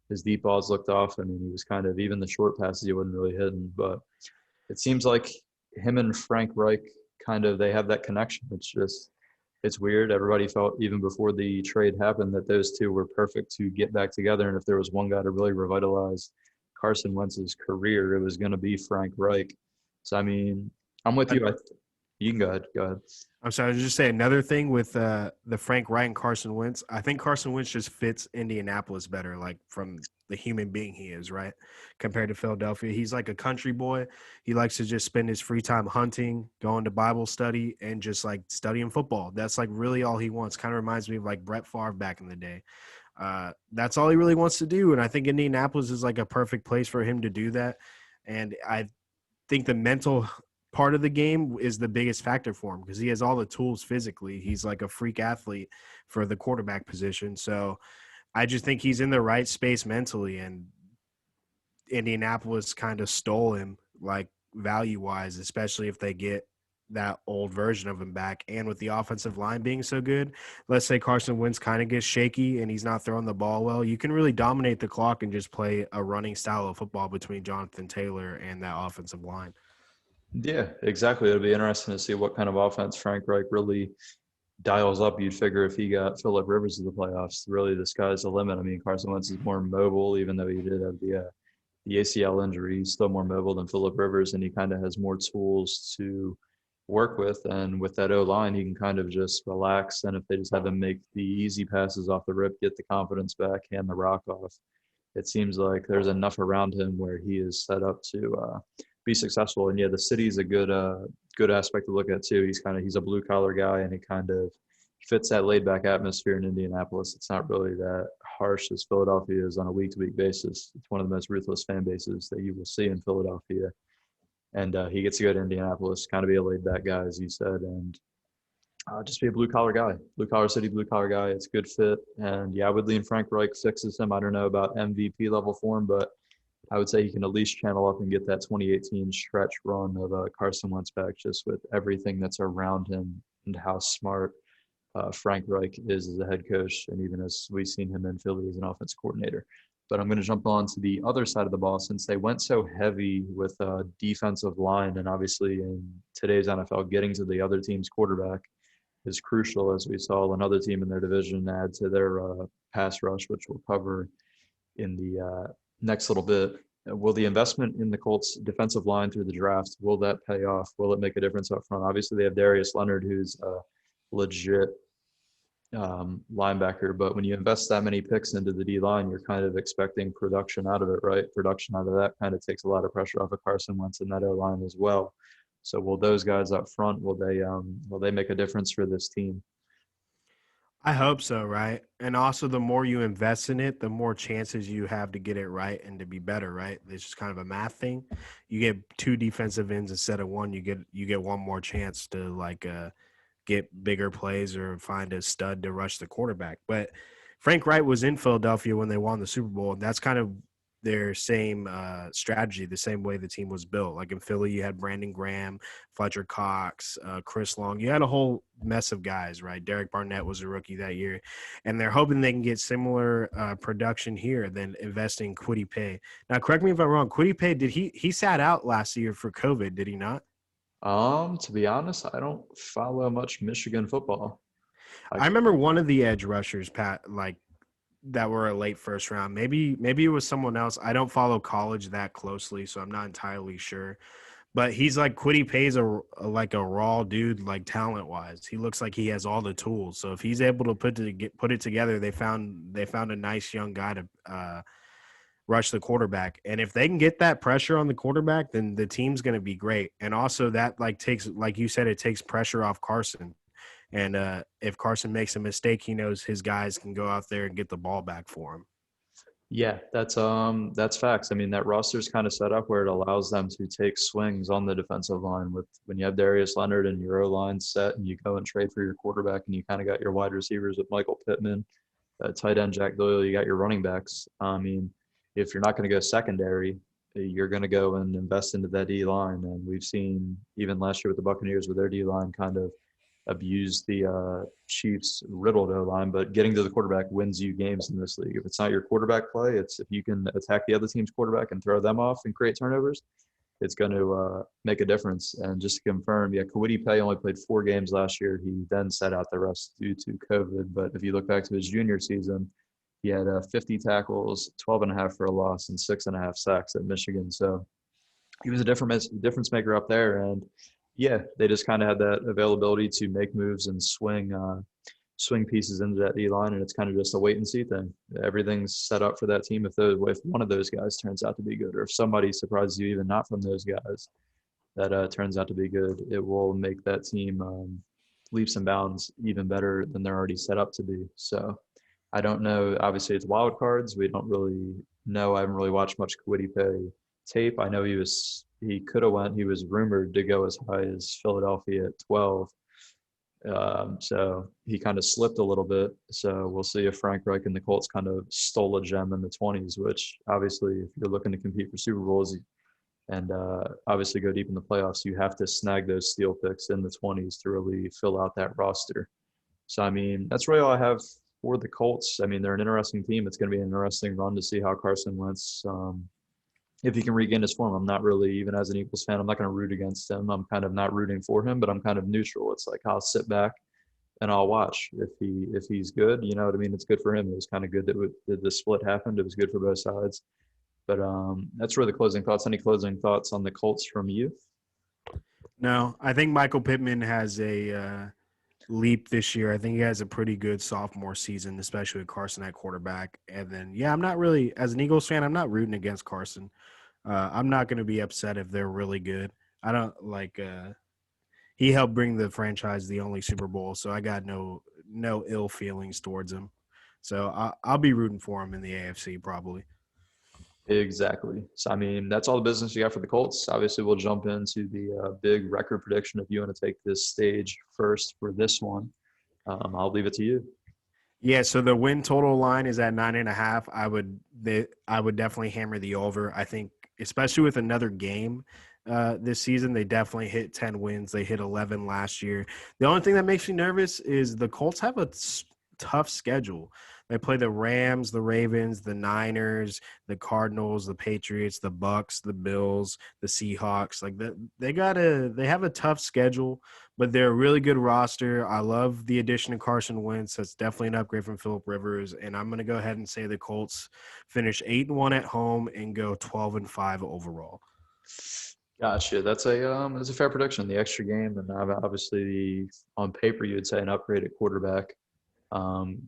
His deep balls looked off. I mean, he was kind of, even the short passes, he wasn't really hitting. But it seems like him and Frank Reich they have that connection. It's weird. Everybody felt even before the trade happened that those two were perfect to get back together. And if there was one guy to really revitalize Carson Wentz's career, it was going to be Frank Reich. So, I mean, I'm with you. You can go ahead. Go ahead. I'm sorry. I was just say another thing with the Frank Reich and Carson Wentz. I think Carson Wentz just fits Indianapolis better, like from the human being he is, right? Compared to Philadelphia. He's like a country boy. He likes to just spend his free time hunting, going to Bible study, and just like studying football. That's like really all he wants. Kind of reminds me of like Brett Favre back in the day. That's all he really wants to do. And I think Indianapolis is like a perfect place for him to do that. And I think the mental part of the game is the biggest factor for him because he has all the tools physically. He's like a freak athlete for the quarterback position. So I just think he's in the right space mentally, and Indianapolis kind of stole him like value-wise, especially if they get that old version of him back. And with the offensive line being so good, let's say Carson Wentz kind of gets shaky and he's not throwing the ball well, you can really dominate the clock and just play a running style of football between Jonathan Taylor and that offensive line. Yeah, exactly. It'll be interesting to see what kind of offense Frank Reich really dials up. You'd figure if he got Phillip Rivers to the playoffs, really the sky's the limit. I mean, Carson Wentz is more mobile, even though he did have the the ACL injury. He's still more mobile than Phillip Rivers, and he kind of has more tools to work with. And with that O-line, he can kind of just relax. And if they just have him make the easy passes off the rip, get the confidence back, hand the rock off, it seems like there's enough around him where he is set up to be successful. And yeah, the city's a good aspect to look at too. He's a blue collar guy, and he kind of fits that laid back atmosphere in Indianapolis. It's not really that harsh as Philadelphia is on a week to week basis. It's one of the most ruthless fan bases that you will see in Philadelphia. And he gets to go to Indianapolis, kind of be a laid back guy, as you said, and just be a blue collar guy, blue collar city, blue collar guy. It's a good fit. And yeah, I would lean Frank Reich fixes him. I don't know about MVP level form, but I would say he can at least channel up and get that 2018 stretch run of Carson Wentz back, just with everything that's around him and how smart Frank Reich is as a head coach, and even as we've seen him in Philly as an offense coordinator. But I'm going to jump on to the other side of the ball, since they went so heavy with defensive line, and obviously in today's NFL, getting to the other team's quarterback is crucial, as we saw another team in their division add to their pass rush, which we'll cover in the next little bit. Will the investment in the Colts defensive line through the draft, will that pay off? Will it make a difference up front? Obviously, they have Darius Leonard, who's a legit linebacker, but when you invest that many picks into the D-line, you're kind of expecting production out of it, right? Production out of that kind of takes a lot of pressure off of Carson Wentz and that O-line as well. So will those guys up front, will they make a difference for this team? I hope so, right? And also, the more you invest in it, the more chances you have to get it right and to be better, right? It's just kind of a math thing. You get 2 defensive ends instead of 1. You get one more chance to get bigger plays or find a stud to rush the quarterback. But Frank Wright was in Philadelphia when they won the Super Bowl, and that's kind of their same strategy, the same way the team was built. Like in Philly, you had Brandon Graham, Fletcher Cox, Chris Long. You had a whole mess of guys, right? Derek Barnett was a rookie that year. And they're hoping they can get similar production here than investing in Kwity Paye. Now, correct me if I'm wrong. Kwity Paye, he sat out last year for COVID, did he not? To be honest, I don't follow much Michigan football. I remember one of the edge rushers, Pat, that were a late first round. Maybe it was someone else. I don't follow college that closely, so I'm not entirely sure. But he's like Kwity Paye's a raw dude, like talent wise. He looks like he has all the tools. So if he's able to put it together, they found a nice young guy to rush the quarterback. And if they can get that pressure on the quarterback, then the team's going to be great. And also that takes, like you said, it takes pressure off Carson. And if Carson makes a mistake, he knows his guys can go out there and get the ball back for him. Yeah, that's facts. I mean, that roster's kind of set up where it allows them to take swings on the defensive line. With when you have Darius Leonard and your O-line set, and you go and trade for your quarterback, and you kind of got your wide receivers with Michael Pittman, tight end Jack Doyle, you got your running backs. I mean, if you're not going to go secondary, you're going to go and invest into that D-line. And we've seen even last year with the Buccaneers with their D-line kind of abuse the Chiefs' riddled O-line, but getting to the quarterback wins you games in this league. If it's not your quarterback play, it's if you can attack the other team's quarterback and throw them off and create turnovers, it's going to make a difference. And just to confirm, yeah, Kwity Paye only played 4 games last year. He then sat out the rest due to COVID. But if you look back to his junior season, he had 50 tackles, 12.5 for a loss, and 6.5 sacks at Michigan. So he was a difference maker up there. And yeah, they just kind of had that availability to make moves and swing pieces into that D-line, and it's kind of just a wait and see thing. Everything's set up for that team if one of those guys turns out to be good, or if somebody surprises you even not from those guys that turns out to be good, it will make that team leaps and bounds even better than they're already set up to be. So I don't know. Obviously, it's wild cards. We don't really know. I haven't really watched much Kwity Paye tape. I know he could have went. He was rumored to go as high as Philadelphia at 12. So he kind of slipped a little bit. So we'll see if Frank Reich and the Colts kind of stole a gem in the 20s, which obviously if you're looking to compete for Super Bowls and obviously go deep in the playoffs, you have to snag those steal picks in the 20s to really fill out that roster. So, I mean, that's really all I have for the Colts. I mean, they're an interesting team. It's going to be an interesting run to see how Carson Wentz if he can regain his form. I'm not really, even as an Eagles fan, I'm not going to root against him. I'm kind of not rooting for him, but I'm kind of neutral. It's like I'll sit back and I'll watch. If he's good, you know what I mean? It's good for him. It was kind of good that the split happened. It was good for both sides. But that's really the closing thoughts. Any closing thoughts on the Colts from you? No, I think Michael Pittman has a leap this year. I think he has a pretty good sophomore season, especially with Carson at quarterback. And then, yeah, I'm not really, as an Eagles fan, I'm not rooting against Carson. I'm not going to be upset if they're really good. I don't like. He helped bring the franchise the only Super Bowl, so I got no ill feelings towards him. So I'll be rooting for him in the AFC probably. Exactly. So, I mean, that's all the business you got for the Colts. Obviously, we'll jump into the big record prediction if you want to take this stage first for this one. I'll leave it to you. Yeah, so the win total line is at 9.5. I would definitely hammer the over. I think, especially with another game this season, they definitely hit 10 wins. They hit 11 last year. The only thing that makes me nervous is the Colts have a tough schedule. They play the Rams, the Ravens, the Niners, the Cardinals, the Patriots, the Bucks, the Bills, the Seahawks. Like they have a tough schedule, but they're a really good roster. I love the addition of Carson Wentz. That's definitely an upgrade from Phillip Rivers. And I'm going to go ahead and say the Colts finish 8-1 at home and go 12-5 overall. Gotcha. That's a fair prediction. The extra game, and obviously on paper you'd say an upgrade at quarterback.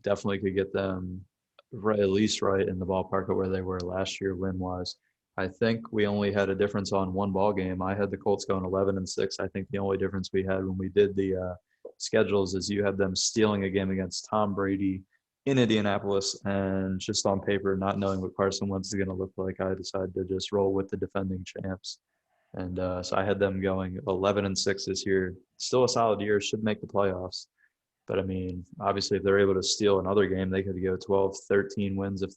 Definitely could get them right, at least right in the ballpark of where they were last year win-wise. I think we only had a difference on one ball game. I had the Colts going 11-6. I think the only difference we had when we did the schedules is you had them stealing a game against Tom Brady in Indianapolis, and just on paper, not knowing what Carson Wentz is going to look like, I decided to just roll with the defending champs. And so I had them going 11-6 this year. Still a solid year, should make the playoffs. But I mean, obviously, if they're able to steal another game, they could go 12, 13 wins if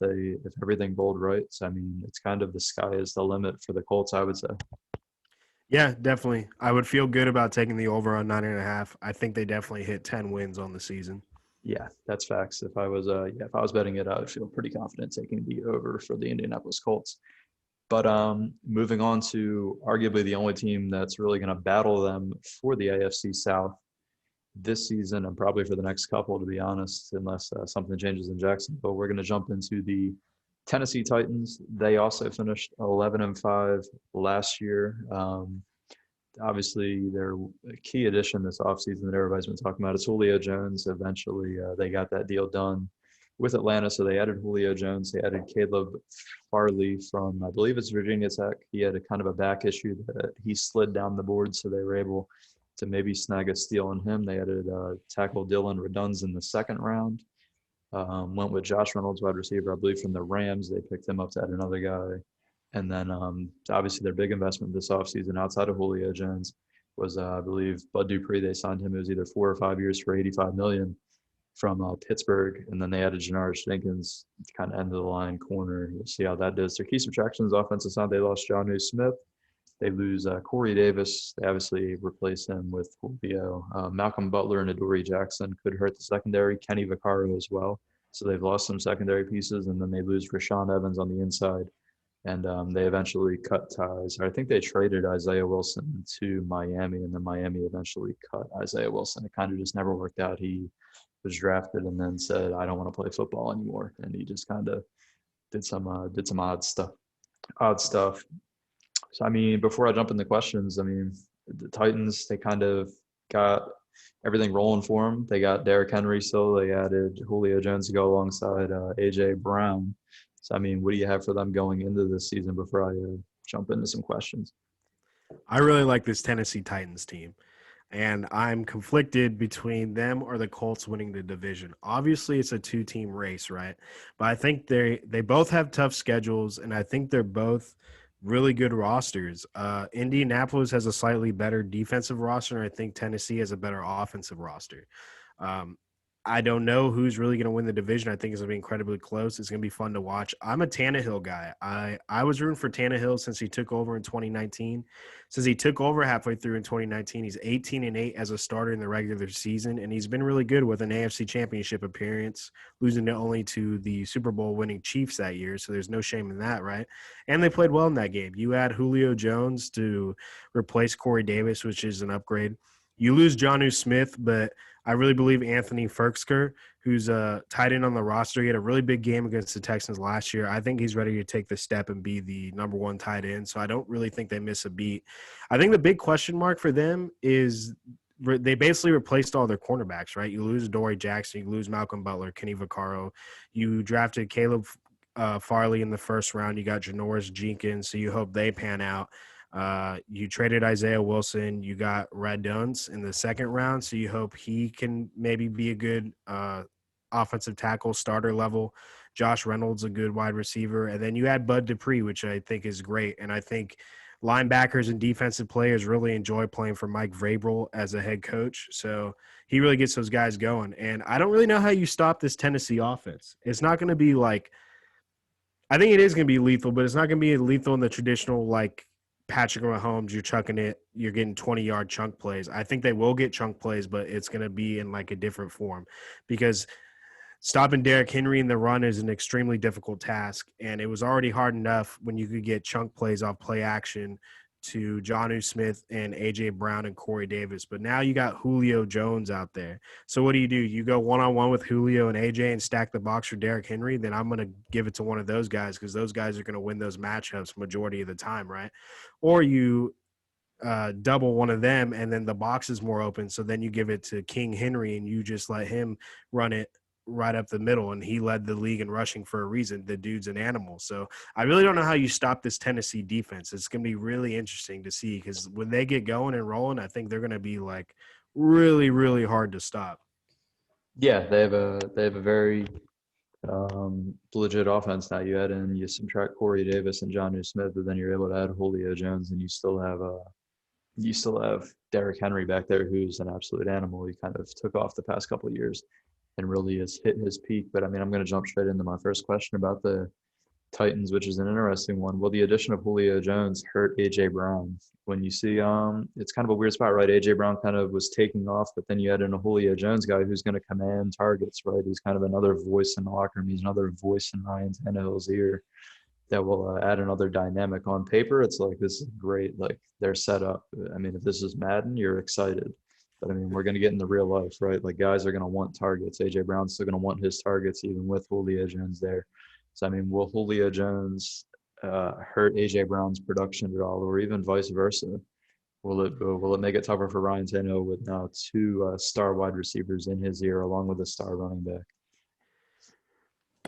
everything bowled right. So I mean, it's kind of the sky is the limit for the Colts, I would say. Yeah, definitely. I would feel good about taking the over on 9.5. I think they definitely hit 10 wins on the season. Yeah, that's facts. If I was betting it, I would feel pretty confident taking the over for the Indianapolis Colts. But moving on to arguably the only team that's really going to battle them for the AFC South this season and probably for the next couple, to be honest, unless something changes in Jacksonville. We're going to jump into the Tennessee Titans. They also finished 11-5 last year. Obviously, their key addition this offseason that everybody's been talking about is Julio Jones. Eventually, they got that deal done with Atlanta, so they added Julio Jones. They added Caleb Farley from, I believe it's Virginia Tech. He had a kind of a back issue that he slid down the board, so they were able to maybe snag a steal on him. They added tackle Dylan Redunz in the second round. Went with Josh Reynolds, wide receiver, I believe, from the Rams. They picked him up to add another guy. And then obviously their big investment this offseason outside of Julio Jones was, I believe, Bud Dupree. They signed him. It was either 4 or 5 years for $85 million from Pittsburgh. And then they added Janoris Jenkins, kind of end of the line corner. We'll see how that does. Their key subtractions offensive side, they lost Jonnu Smith. They lose Corey Davis. They obviously replace him with Julio. Malcolm Butler and Adoree Jackson could hurt the secondary. Kenny Vaccaro as well. So they've lost some secondary pieces, and then they lose Rashawn Evans on the inside. And they eventually cut ties. I think they traded Isaiah Wilson to Miami, and then Miami eventually cut Isaiah Wilson. It kind of just never worked out. He was drafted and then said, "I don't want to play football anymore," and he just kind of did some odd stuff. So I mean, before I jump into questions, I mean, the Titans, they kind of got everything rolling for them. They got Derrick Henry still. They added Julio Jones to go alongside A.J. Brown. So, I mean, what do you have for them going into this season before I jump into some questions? I really like this Tennessee Titans team, and I'm conflicted between them or the Colts winning the division. Obviously, it's a two-team race, right? But I think they both have tough schedules, and I think they're both really good rosters. Indianapolis has a slightly better defensive roster, and I think Tennessee has a better offensive roster. I don't know who's really going to win the division. I think it's going to be incredibly close. It's going to be fun to watch. I'm a Tannehill guy. I was rooting for Tannehill since he took over in 2019. Since he took over halfway through in 2019, he's 18-8 as a starter in the regular season, and he's been really good with an AFC Championship appearance, losing only to the Super Bowl winning Chiefs that year, so there's no shame in that, right? And they played well in that game. You add Julio Jones to replace Corey Davis, which is an upgrade. You lose Jonnu Smith, but I really believe Anthony Firkser, who's a tight end on the roster, he had a really big game against the Texans last year. I think he's ready to take the step and be the number one tight end, so I don't really think they miss a beat. I think the big question mark for them is they basically replaced all their cornerbacks, right? You lose Dory Jackson, you lose Malcolm Butler, Kenny Vaccaro. You drafted Caleb Farley in the first round. You got Janoris Jenkins, so you hope they pan out. You traded Isaiah Wilson. You got Raduns in the second round, so you hope he can maybe be a good offensive tackle starter level. Josh Reynolds, a good wide receiver. And then you add Bud Dupree, which I think is great. And I think linebackers and defensive players really enjoy playing for Mike Vrabel as a head coach. So he really gets those guys going. And I don't really know how you stop this Tennessee offense. It's not going to be like – I think it is going to be lethal, but it's not going to be lethal in the traditional like Patrick Mahomes, you're chucking it, you're getting 20-yard chunk plays. I think they will get chunk plays, but it's going to be in like a different form because stopping Derrick Henry in the run is an extremely difficult task, and it was already hard enough when you could get chunk plays off play action to Jonnu Smith and A.J. Brown and Corey Davis. But now you got Julio Jones out there. So what do? You go one-on-one with Julio and A.J. and stack the box for Derrick Henry, then I'm going to give it to one of those guys because those guys are going to win those matchups majority of the time, right? Or you double one of them and then the box is more open, so then you give it to King Henry and you just let him run it right up the middle, and he led the league in rushing for a reason. The dude's an animal. So I really don't know how you stop this Tennessee defense. It's going to be really interesting to see because when they get going and rolling, I think they're going to be like really, really hard to stop. Yeah, they have a very legit offense now. You subtract Corey Davis and Jonnu Smith, but then you're able to add Julio Jones, and you still have Derrick Henry back there, who's an absolute animal. He kind of took off the past couple of years and really has hit his peak. But I mean, I'm going to jump straight into my first question about the Titans, which is an interesting one. Will the addition of Julio Jones hurt A.J. Brown? When you see, it's kind of a weird spot, right? A.J. Brown kind of was taking off, but then you add in a Julio Jones guy who's going to command targets, right? He's kind of another voice in the locker room. He's another voice in Ryan Tannehill's ear that will add another dynamic. On paper, it's like, this is great. Like, they're set up. I mean, if this is Madden, you're excited. But, I mean, we're going to get into real life, right? Like, guys are going to want targets. A.J. Brown's still going to want his targets, even with Julio Jones there. So, I mean, will Julio Jones hurt A.J. Brown's production at all, or even vice versa? Will it make it tougher for Ryan Tannehill with now two star wide receivers in his ear, along with a star running back?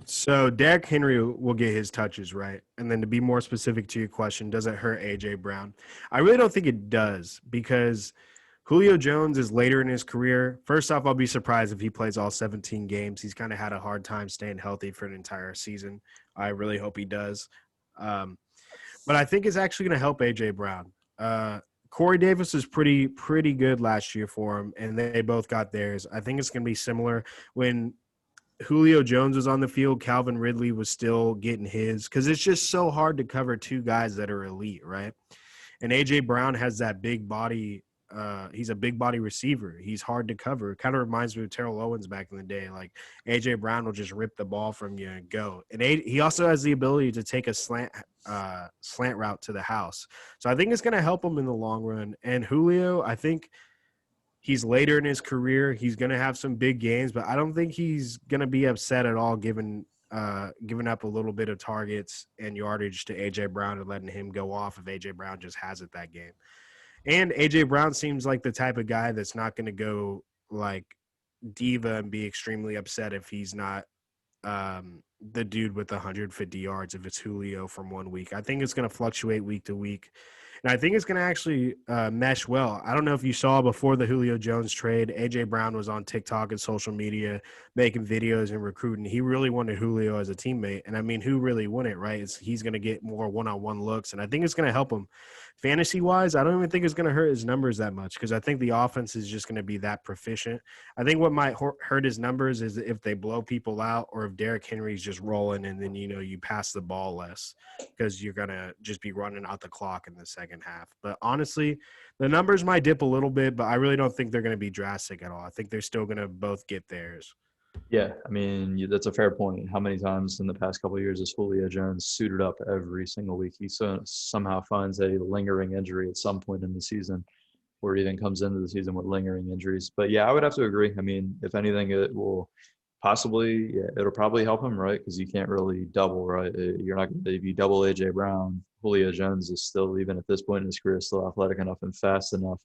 So Derrick Henry will get his touches, right? And then to be more specific to your question, does it hurt A.J. Brown? I really don't think it does because – Julio Jones is later in his career. First off, I'll be surprised if he plays all 17 games. He's kind of had a hard time staying healthy for an entire season. I really hope he does. But I think it's actually going to help A.J. Brown. Corey Davis was pretty good last year for him, and they both got theirs. I think it's going to be similar. When Julio Jones was on the field, Calvin Ridley was still getting his because it's just so hard to cover two guys that are elite, right? And A.J. Brown has that big body. He's a big body receiver. He's hard to cover. It kind of reminds me of Terrell Owens back in the day. Like A.J. Brown will just rip the ball from you and go. And he also has the ability to take a slant route to the house. So I think it's going to help him in the long run. And Julio, I think he's later in his career. He's going to have some big games, but I don't think he's going to be upset at all giving up a little bit of targets and yardage to A.J. Brown and letting him go off if A.J. Brown just has it that game. And A.J. Brown seems like the type of guy that's not going to go like diva and be extremely upset if he's not the dude with 150 yards if it's Julio from 1 week. I think it's going to fluctuate week to week. And I think it's going to actually mesh well. I don't know if you saw before the Julio Jones trade, A.J. Brown was on TikTok and social media making videos and recruiting. He really wanted Julio as a teammate. And, I mean, who really wouldn't, right? He's going to get more one-on-one looks, and I think it's going to help him. Fantasy-wise, I don't even think it's going to hurt his numbers that much because I think the offense is just going to be that proficient. I think what might hurt his numbers is if they blow people out or if Derrick Henry's just rolling and then, you pass the ball less because you're going to just be running out the clock in the second half. But honestly, the numbers might dip a little bit, but I really don't think they're going to be drastic at all. I think they're still going to both get theirs. Yeah, I mean, that's a fair point. How many times in the past couple of years has Julio Jones suited up every single week? He somehow finds a lingering injury at some point in the season or even comes into the season with lingering injuries. But yeah, I would have to agree. I mean, if anything, it will possibly, yeah, it'll probably help him, right? Because you can't really double, right? You're not going to, if you double AJ Brown, Julio Jones is still, even at this point in his career, still athletic enough and fast enough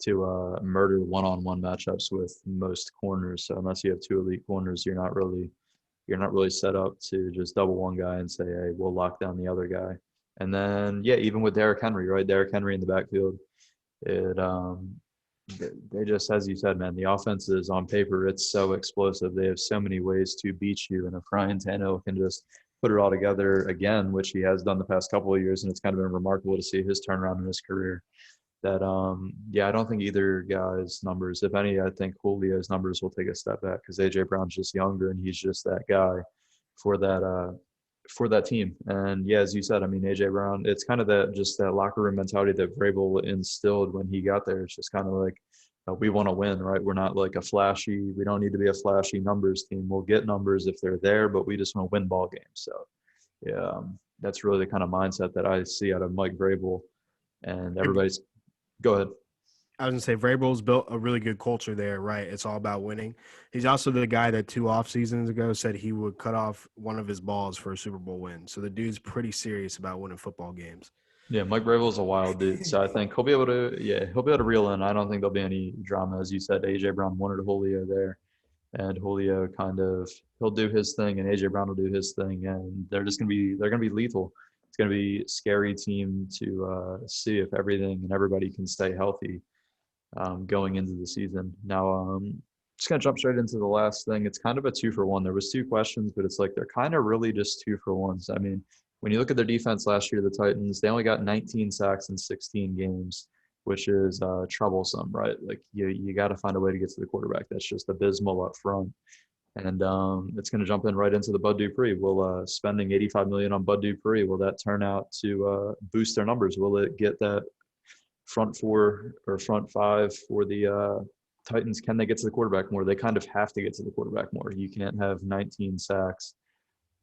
to murder one-on-one matchups with most corners. So unless you have two elite corners, you're not really set up to just double one guy and say, hey, we'll lock down the other guy. And then, yeah, even with Derrick Henry, right? Derrick Henry in the backfield, it they just, as you said, man, the offense is on paper, it's so explosive. They have so many ways to beat you. And if Ryan Tannehill can just put it all together again, which he has done the past couple of years, and it's kind of been remarkable to see his turnaround in his career. That yeah, I don't think either guy's numbers, if any, I think Julio's numbers will take a step back because AJ Brown's just younger and he's just that guy for that team. And yeah, as you said, I mean, AJ Brown, it's kind of that locker room mentality that Vrabel instilled when he got there. It's just kind of like, we want to win, right? We're not like we don't need to be a flashy numbers team. We'll get numbers if they're there, but we just want to win ball games. So yeah, that's really the kind of mindset that I see out of Mike Vrabel, and everybody's. Go ahead. I was going to say Vrabel's built a really good culture there, right? It's all about winning. He's also the guy that 2 off seasons ago said he would cut off one of his balls for a Super Bowl win. So the dude's pretty serious about winning football games. Yeah, Mike Vrabel's a wild dude. So I think he'll be able to reel in. I don't think there'll be any drama. As you said, AJ Brown wanted Julio there, and Julio he'll do his thing and AJ Brown will do his thing, and they're going to be lethal. It's going to be a scary team to see if everything and everybody can stay healthy going into the season. Now, just going to jump straight into the last thing. It's kind of a 2-for-1. There was 2 questions, but it's like they're kind of really just 2-for-1s. I mean, when you look at their defense last year, the Titans, they only got 19 sacks in 16 games, which is troublesome, right? Like you got to find a way to get to the quarterback. That's just abysmal up front. And it's going to jump in right into the Bud Dupree. Will spending $85 million on Bud Dupree, will that turn out to boost their numbers? Will it get that front 4 or front 5 for the Titans? Can they get to the quarterback more? They kind of have to get to the quarterback more. You can't have 19 sacks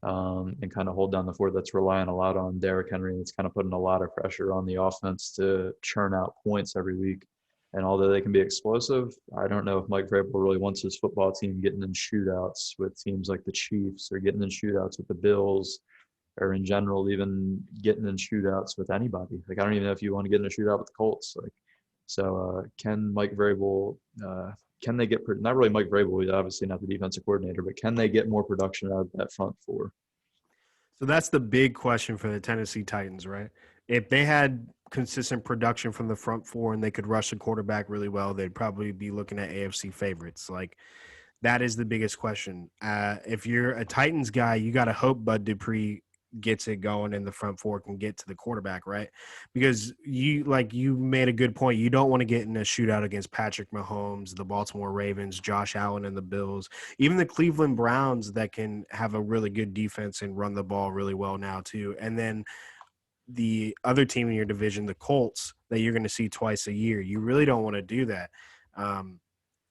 and kind of hold down the fort. That's relying a lot on Derrick Henry. It's kind of putting a lot of pressure on the offense to churn out points every week. And although they can be explosive, I don't know if Mike Vrabel really wants his football team getting in shootouts with teams like the Chiefs, or getting in shootouts with the Bills, or in general, even getting in shootouts with anybody. Like, I don't even know if you want to get in a shootout with the Colts. Like, so can Mike Vrabel, can they get, not really Mike Vrabel, he's obviously not the defensive coordinator, but can they get more production out of that front 4? So that's the big question for the Tennessee Titans, right? If they had consistent production from the front 4 and they could rush the quarterback really well, they'd probably be looking at AFC favorites. Like, that is the biggest question. If you're a Titans guy, you got to hope Bud Dupree gets it going in the front 4 can get to the quarterback, right? Because you made a good point. You don't want to get in a shootout against Patrick Mahomes, the Baltimore Ravens, Josh Allen and the Bills, even the Cleveland Browns that can have a really good defense and run the ball really well now too. And then the other team in your division, the Colts, that you're going to see twice a year. You really don't want to do that. And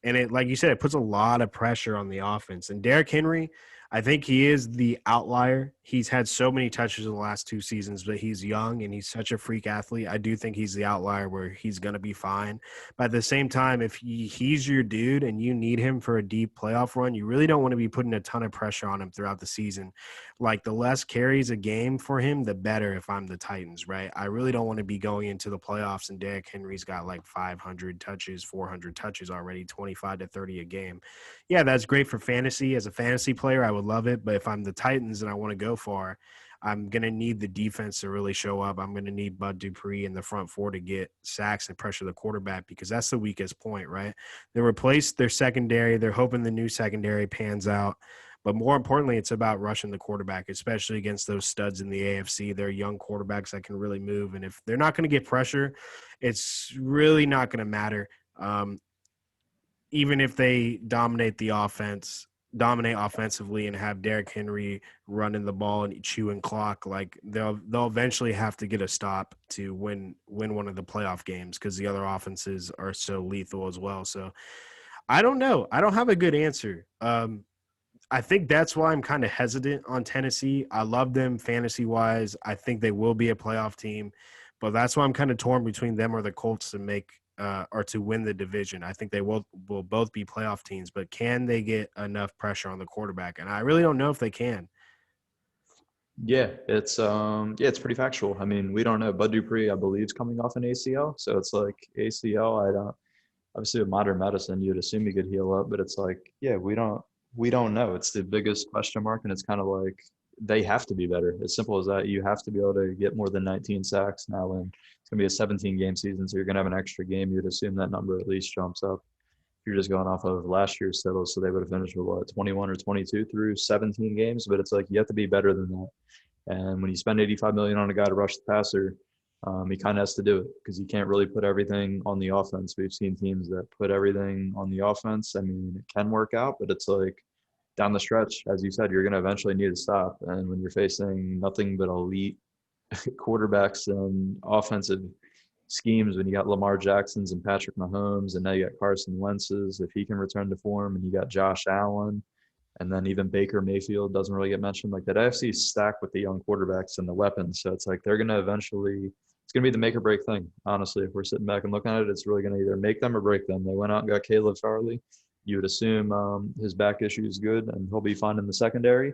it, like you said, it puts a lot of pressure on the offense. And Derrick Henry, I think he is the outlier. He's had so many touches in the last 2 seasons, but he's young and he's such a freak athlete. I do think he's the outlier where he's going to be fine. But at the same time, if he's your dude and you need him for a deep playoff run, you really don't want to be putting a ton of pressure on him throughout the season. Like, the less carries a game for him, the better if I'm the Titans, right? I really don't want to be going into the playoffs and Derrick Henry's got like 500 touches, 400 touches already, 25 to 30 a game. Yeah, that's great for fantasy. As a fantasy player, I would love it. But if I'm the Titans and I want to go far, I'm going to need the defense to really show up. I'm going to need Bud Dupree in the front 4 to get sacks and pressure the quarterback, because that's the weakest point, right? They replaced their secondary. They're hoping the new secondary pans out. But more importantly, it's about rushing the quarterback, especially against those studs in the AFC. They're young quarterbacks that can really move. And if they're not going to get pressure, it's really not going to matter. Even if they dominate offensively and have Derrick Henry running the ball and chewing clock, like they'll eventually have to get a stop to win one of the playoff games, because the other offenses are so lethal as well. So I don't know. I don't have a good answer. I think that's why I'm kind of hesitant on Tennessee. I love them fantasy-wise. I think they will be a playoff team, but that's why I'm kind of torn between them or the Colts to make or to win the division. I think they will both be playoff teams, but can they get enough pressure on the quarterback? And I really don't know if they can. Yeah, it's pretty factual. I mean, we don't know. Bud Dupree, I believe, is coming off an ACL, so it's like ACL. I don't obviously with modern medicine, you'd assume he could heal up, but it's like, yeah, we don't know. It's the biggest question mark, and it's kind of like they have to be better. As simple as that. You have to be able to get more than 19 sacks now, and it's gonna be a 17 game season, so you're gonna have an extra game. You'd assume that number at least jumps up. If you're just going off of last year's totals, so they would have finished with what 21 or 22 through 17 games, but it's like you have to be better than that. And when you spend 85 million on a guy to rush the passer, he kind of has to do it because you can't really put everything on the offense. We've seen teams that put everything on the offense. I mean, it can work out, but it's like down the stretch, as you said, you're going to eventually need to stop. And when you're facing nothing but elite quarterbacks and offensive schemes, when you got Lamar Jacksons and Patrick Mahomes, and now you got Carson Wentz's, if he can return to form, and you got Josh Allen, and then even Baker Mayfield doesn't really get mentioned. Like that AFC is stacked with the young quarterbacks and the weapons. So it's like they're going to eventually, it's going to be the make or break thing. Honestly, if we're sitting back and looking at it, it's really going to either make them or break them. They went out and got Caleb Farley. You would assume his back issue is good and he'll be fine in the secondary.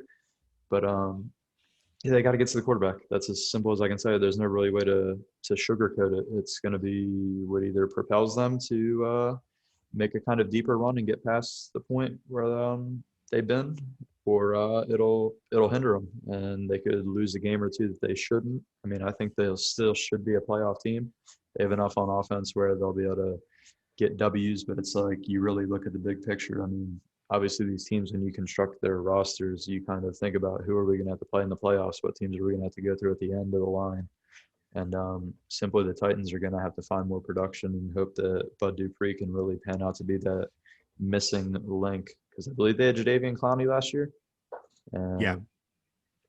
But yeah, they got to get to the quarterback. That's as simple as I can say. There's no really way to sugarcoat it. It's going to be what either propels them to make a kind of deeper run and get past the point where they've been, or it'll hinder them, and they could lose a game or two that they shouldn't. I mean, I think they'll still should be a playoff team. They have enough on offense where they'll be able to get W's, but it's like you really look at the big picture. I mean, obviously these teams, when you construct their rosters, you kind of think about who are we going to have to play in the playoffs, what teams are we going to have to go through at the end of the line. And simply the Titans are going to have to find more production and hope that Bud Dupree can really pan out to be that missing link. Because I believe they had Jadeveon Clowney last year. Yeah.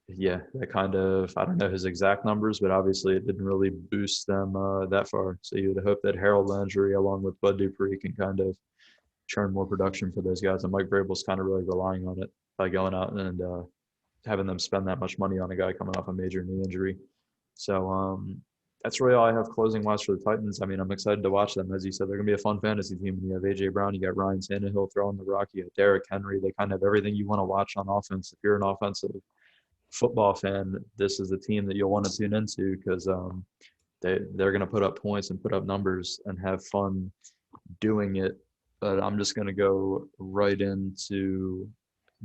Yeah, that kind of, I don't know his exact numbers, but obviously it didn't really boost them that far. So you would hope that Harold Landry, along with Bud Dupree, can kind of churn more production for those guys. And Mike Vrabel's kind of really relying on it by going out and having them spend that much money on a guy coming off a major knee injury. So that's really all I have closing wise for the Titans. I mean, I'm excited to watch them. As you said, they're going to be a fun fantasy team. You have A.J. Brown, you got Ryan Tannehill throwing the rock, you got Derrick Henry. They kind of have everything you want to watch on offense. If you're an offensive football fan, this is the team that you'll want to tune into because they're going to put up points and put up numbers and have fun doing it. But I'm just going to go right into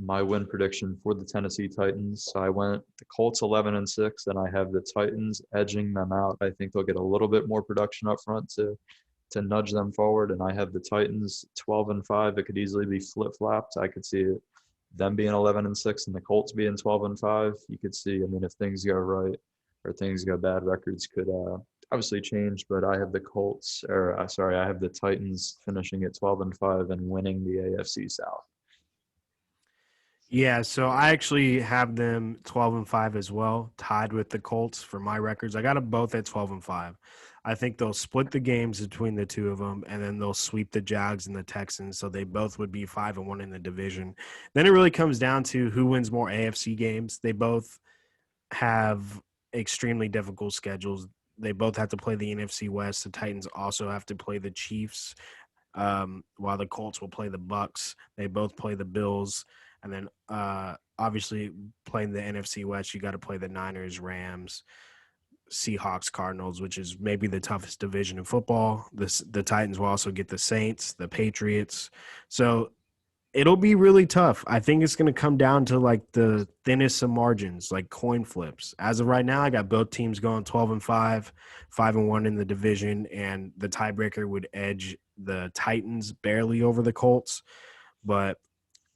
my win prediction for the Tennessee Titans. So I went the Colts 11-6, and I have the Titans edging them out. I think they'll get a little bit more production up front to nudge them forward, and I have the Titans 12-5. It could easily be flip-flopped. I could see them being 11-6 and the Colts being 12-5. You could see, I mean, if things go right or things go bad, records could obviously change, but I have I have the Titans finishing at 12-5 and winning the AFC South. Yeah, so I actually have them 12-5 as well, tied with the Colts for my records. I got them both at 12-5. I think they'll split the games between the two of them, and then they'll sweep the Jags and the Texans, so they both would be 5-1 in the division. Then it really comes down to who wins more AFC games. They both have extremely difficult schedules. They both have to play the NFC West. The Titans also have to play the Chiefs, while the Colts will play the Bucks. They both play the Bills. And then obviously playing the NFC West, you got to play the Niners, Rams, Seahawks, Cardinals, which is maybe the toughest division in football. The Titans will also get the Saints, the Patriots. So it'll be really tough. I think it's going to come down to like the thinnest of margins, like coin flips. As of right now, I got both teams going 12-5, 5-1 in the division, and the tiebreaker would edge the Titans barely over the Colts, but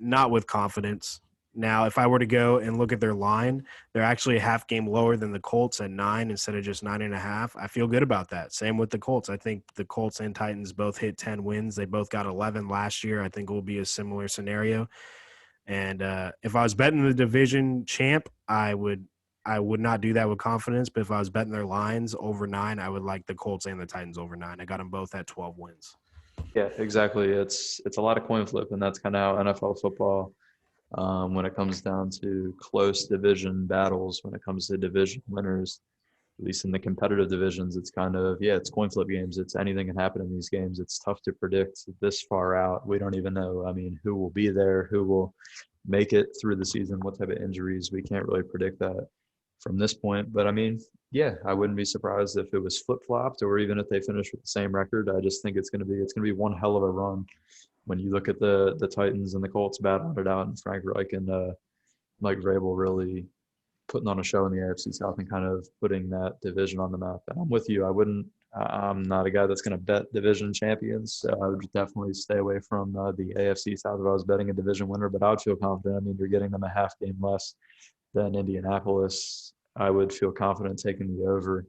not with confidence. Now, if I were to go and look at their line, they're actually a half game lower than the Colts at 9 instead of just 9.5. I feel good about that. Same with the Colts. I think the Colts and Titans both hit 10 wins. They both got 11 last year. I think it will be a similar scenario. And if I was betting the division champ, I would not do that with confidence. But if I was betting their lines over 9, I would like the Colts and the Titans over 9. I got them both at 12 wins. Yeah, exactly. It's a lot of coin flip, and that's kind of how NFL football, when it comes down to close division battles, when it comes to division winners, at least in the competitive divisions, it's kind of, yeah, it's coin flip games. It's anything can happen in these games. It's tough to predict this far out. We don't even know, I mean, who will be there, who will make it through the season, what type of injuries. We can't really predict that from this point. But I mean, yeah, I wouldn't be surprised if it was flip-flopped or even if they finish with the same record. I just think it's going to be one hell of a run when you look at the Titans and the Colts battling it out, and Frank Reich and Mike Vrabel really putting on a show in the AFC South and kind of putting that division on the map. And I'm with you. I'm not a guy that's going to bet division champions. So I would definitely stay away from the AFC South if I was betting a division winner, but I would feel confident. I mean, you're getting them a half game less than Indianapolis. I would feel confident taking the over,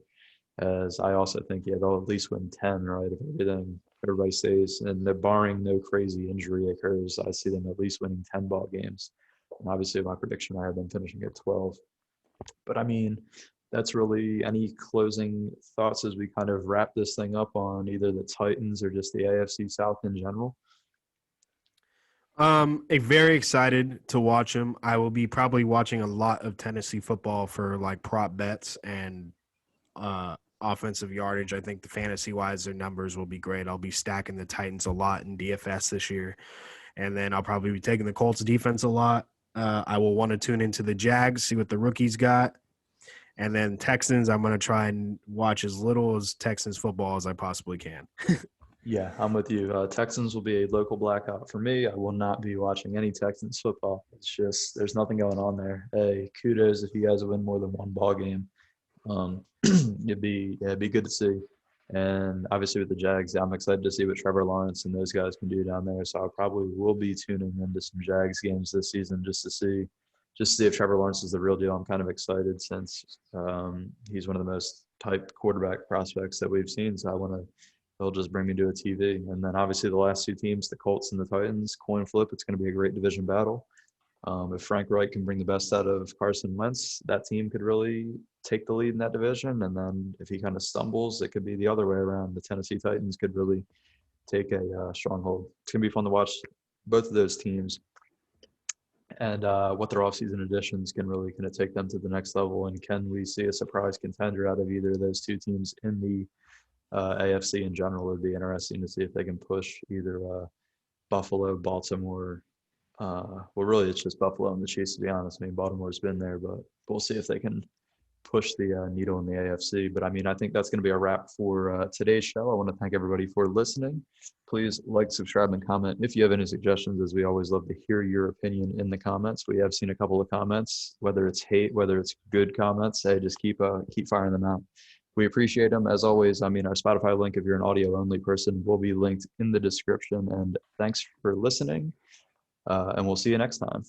as I also think, yeah, they'll at least win 10, right? If everybody stays, and barring no crazy injury occurs, I see them at least winning 10 ball games. And obviously, my prediction, I have them finishing at 12. But I mean, that's really any closing thoughts as we kind of wrap this thing up on either the Titans or just the AFC South in general? Very excited to watch him. I will be probably watching a lot of Tennessee football for like prop bets and offensive yardage. I think the fantasy wise, their numbers will be great. I'll be stacking the Titans a lot in DFS this year, and then I'll probably be taking the Colts defense a lot. I will want to tune into the Jags, see what the rookies got, and then Texans. I'm going to try and watch as little as Texans football as I possibly can. Yeah, I'm with you. Texans will be a local blackout for me. I will not be watching any Texans football. It's just there's nothing going on there. Hey, kudos if you guys win more than one ball game. It'd be good to see. And obviously with the Jags, I'm excited to see what Trevor Lawrence and those guys can do down there. So I probably will be tuning into some Jags games this season just to see if Trevor Lawrence is the real deal. I'm kind of excited since he's one of the most typed quarterback prospects that we've seen. So they'll just bring me to a TV. And then obviously the last two teams, the Colts and the Titans, coin flip. It's going to be a great division battle. If Frank Reich can bring the best out of Carson Wentz, that team could really take the lead in that division. And then if he kind of stumbles, it could be the other way around. The Tennessee Titans could really take a stronghold. It's going to be fun to watch both of those teams and what their offseason additions can really kind of take them to the next level. And can we see a surprise contender out of either of those two teams in the AFC in general? Would be interesting to see if they can push either Buffalo, Baltimore. Well, really, it's just Buffalo and the Chiefs, to be honest. I mean, Baltimore's been there, but we'll see if they can push the needle in the AFC. But, I mean, I think that's going to be a wrap for today's show. I want to thank everybody for listening. Please like, subscribe, and comment. If you have any suggestions, as we always love to hear your opinion in the comments. We have seen a couple of comments, whether it's hate, whether it's good comments. Hey, just keep firing them out. We appreciate them. As always, I mean, our Spotify link, if you're an audio-only person, will be linked in the description. And thanks for listening. And we'll see you next time.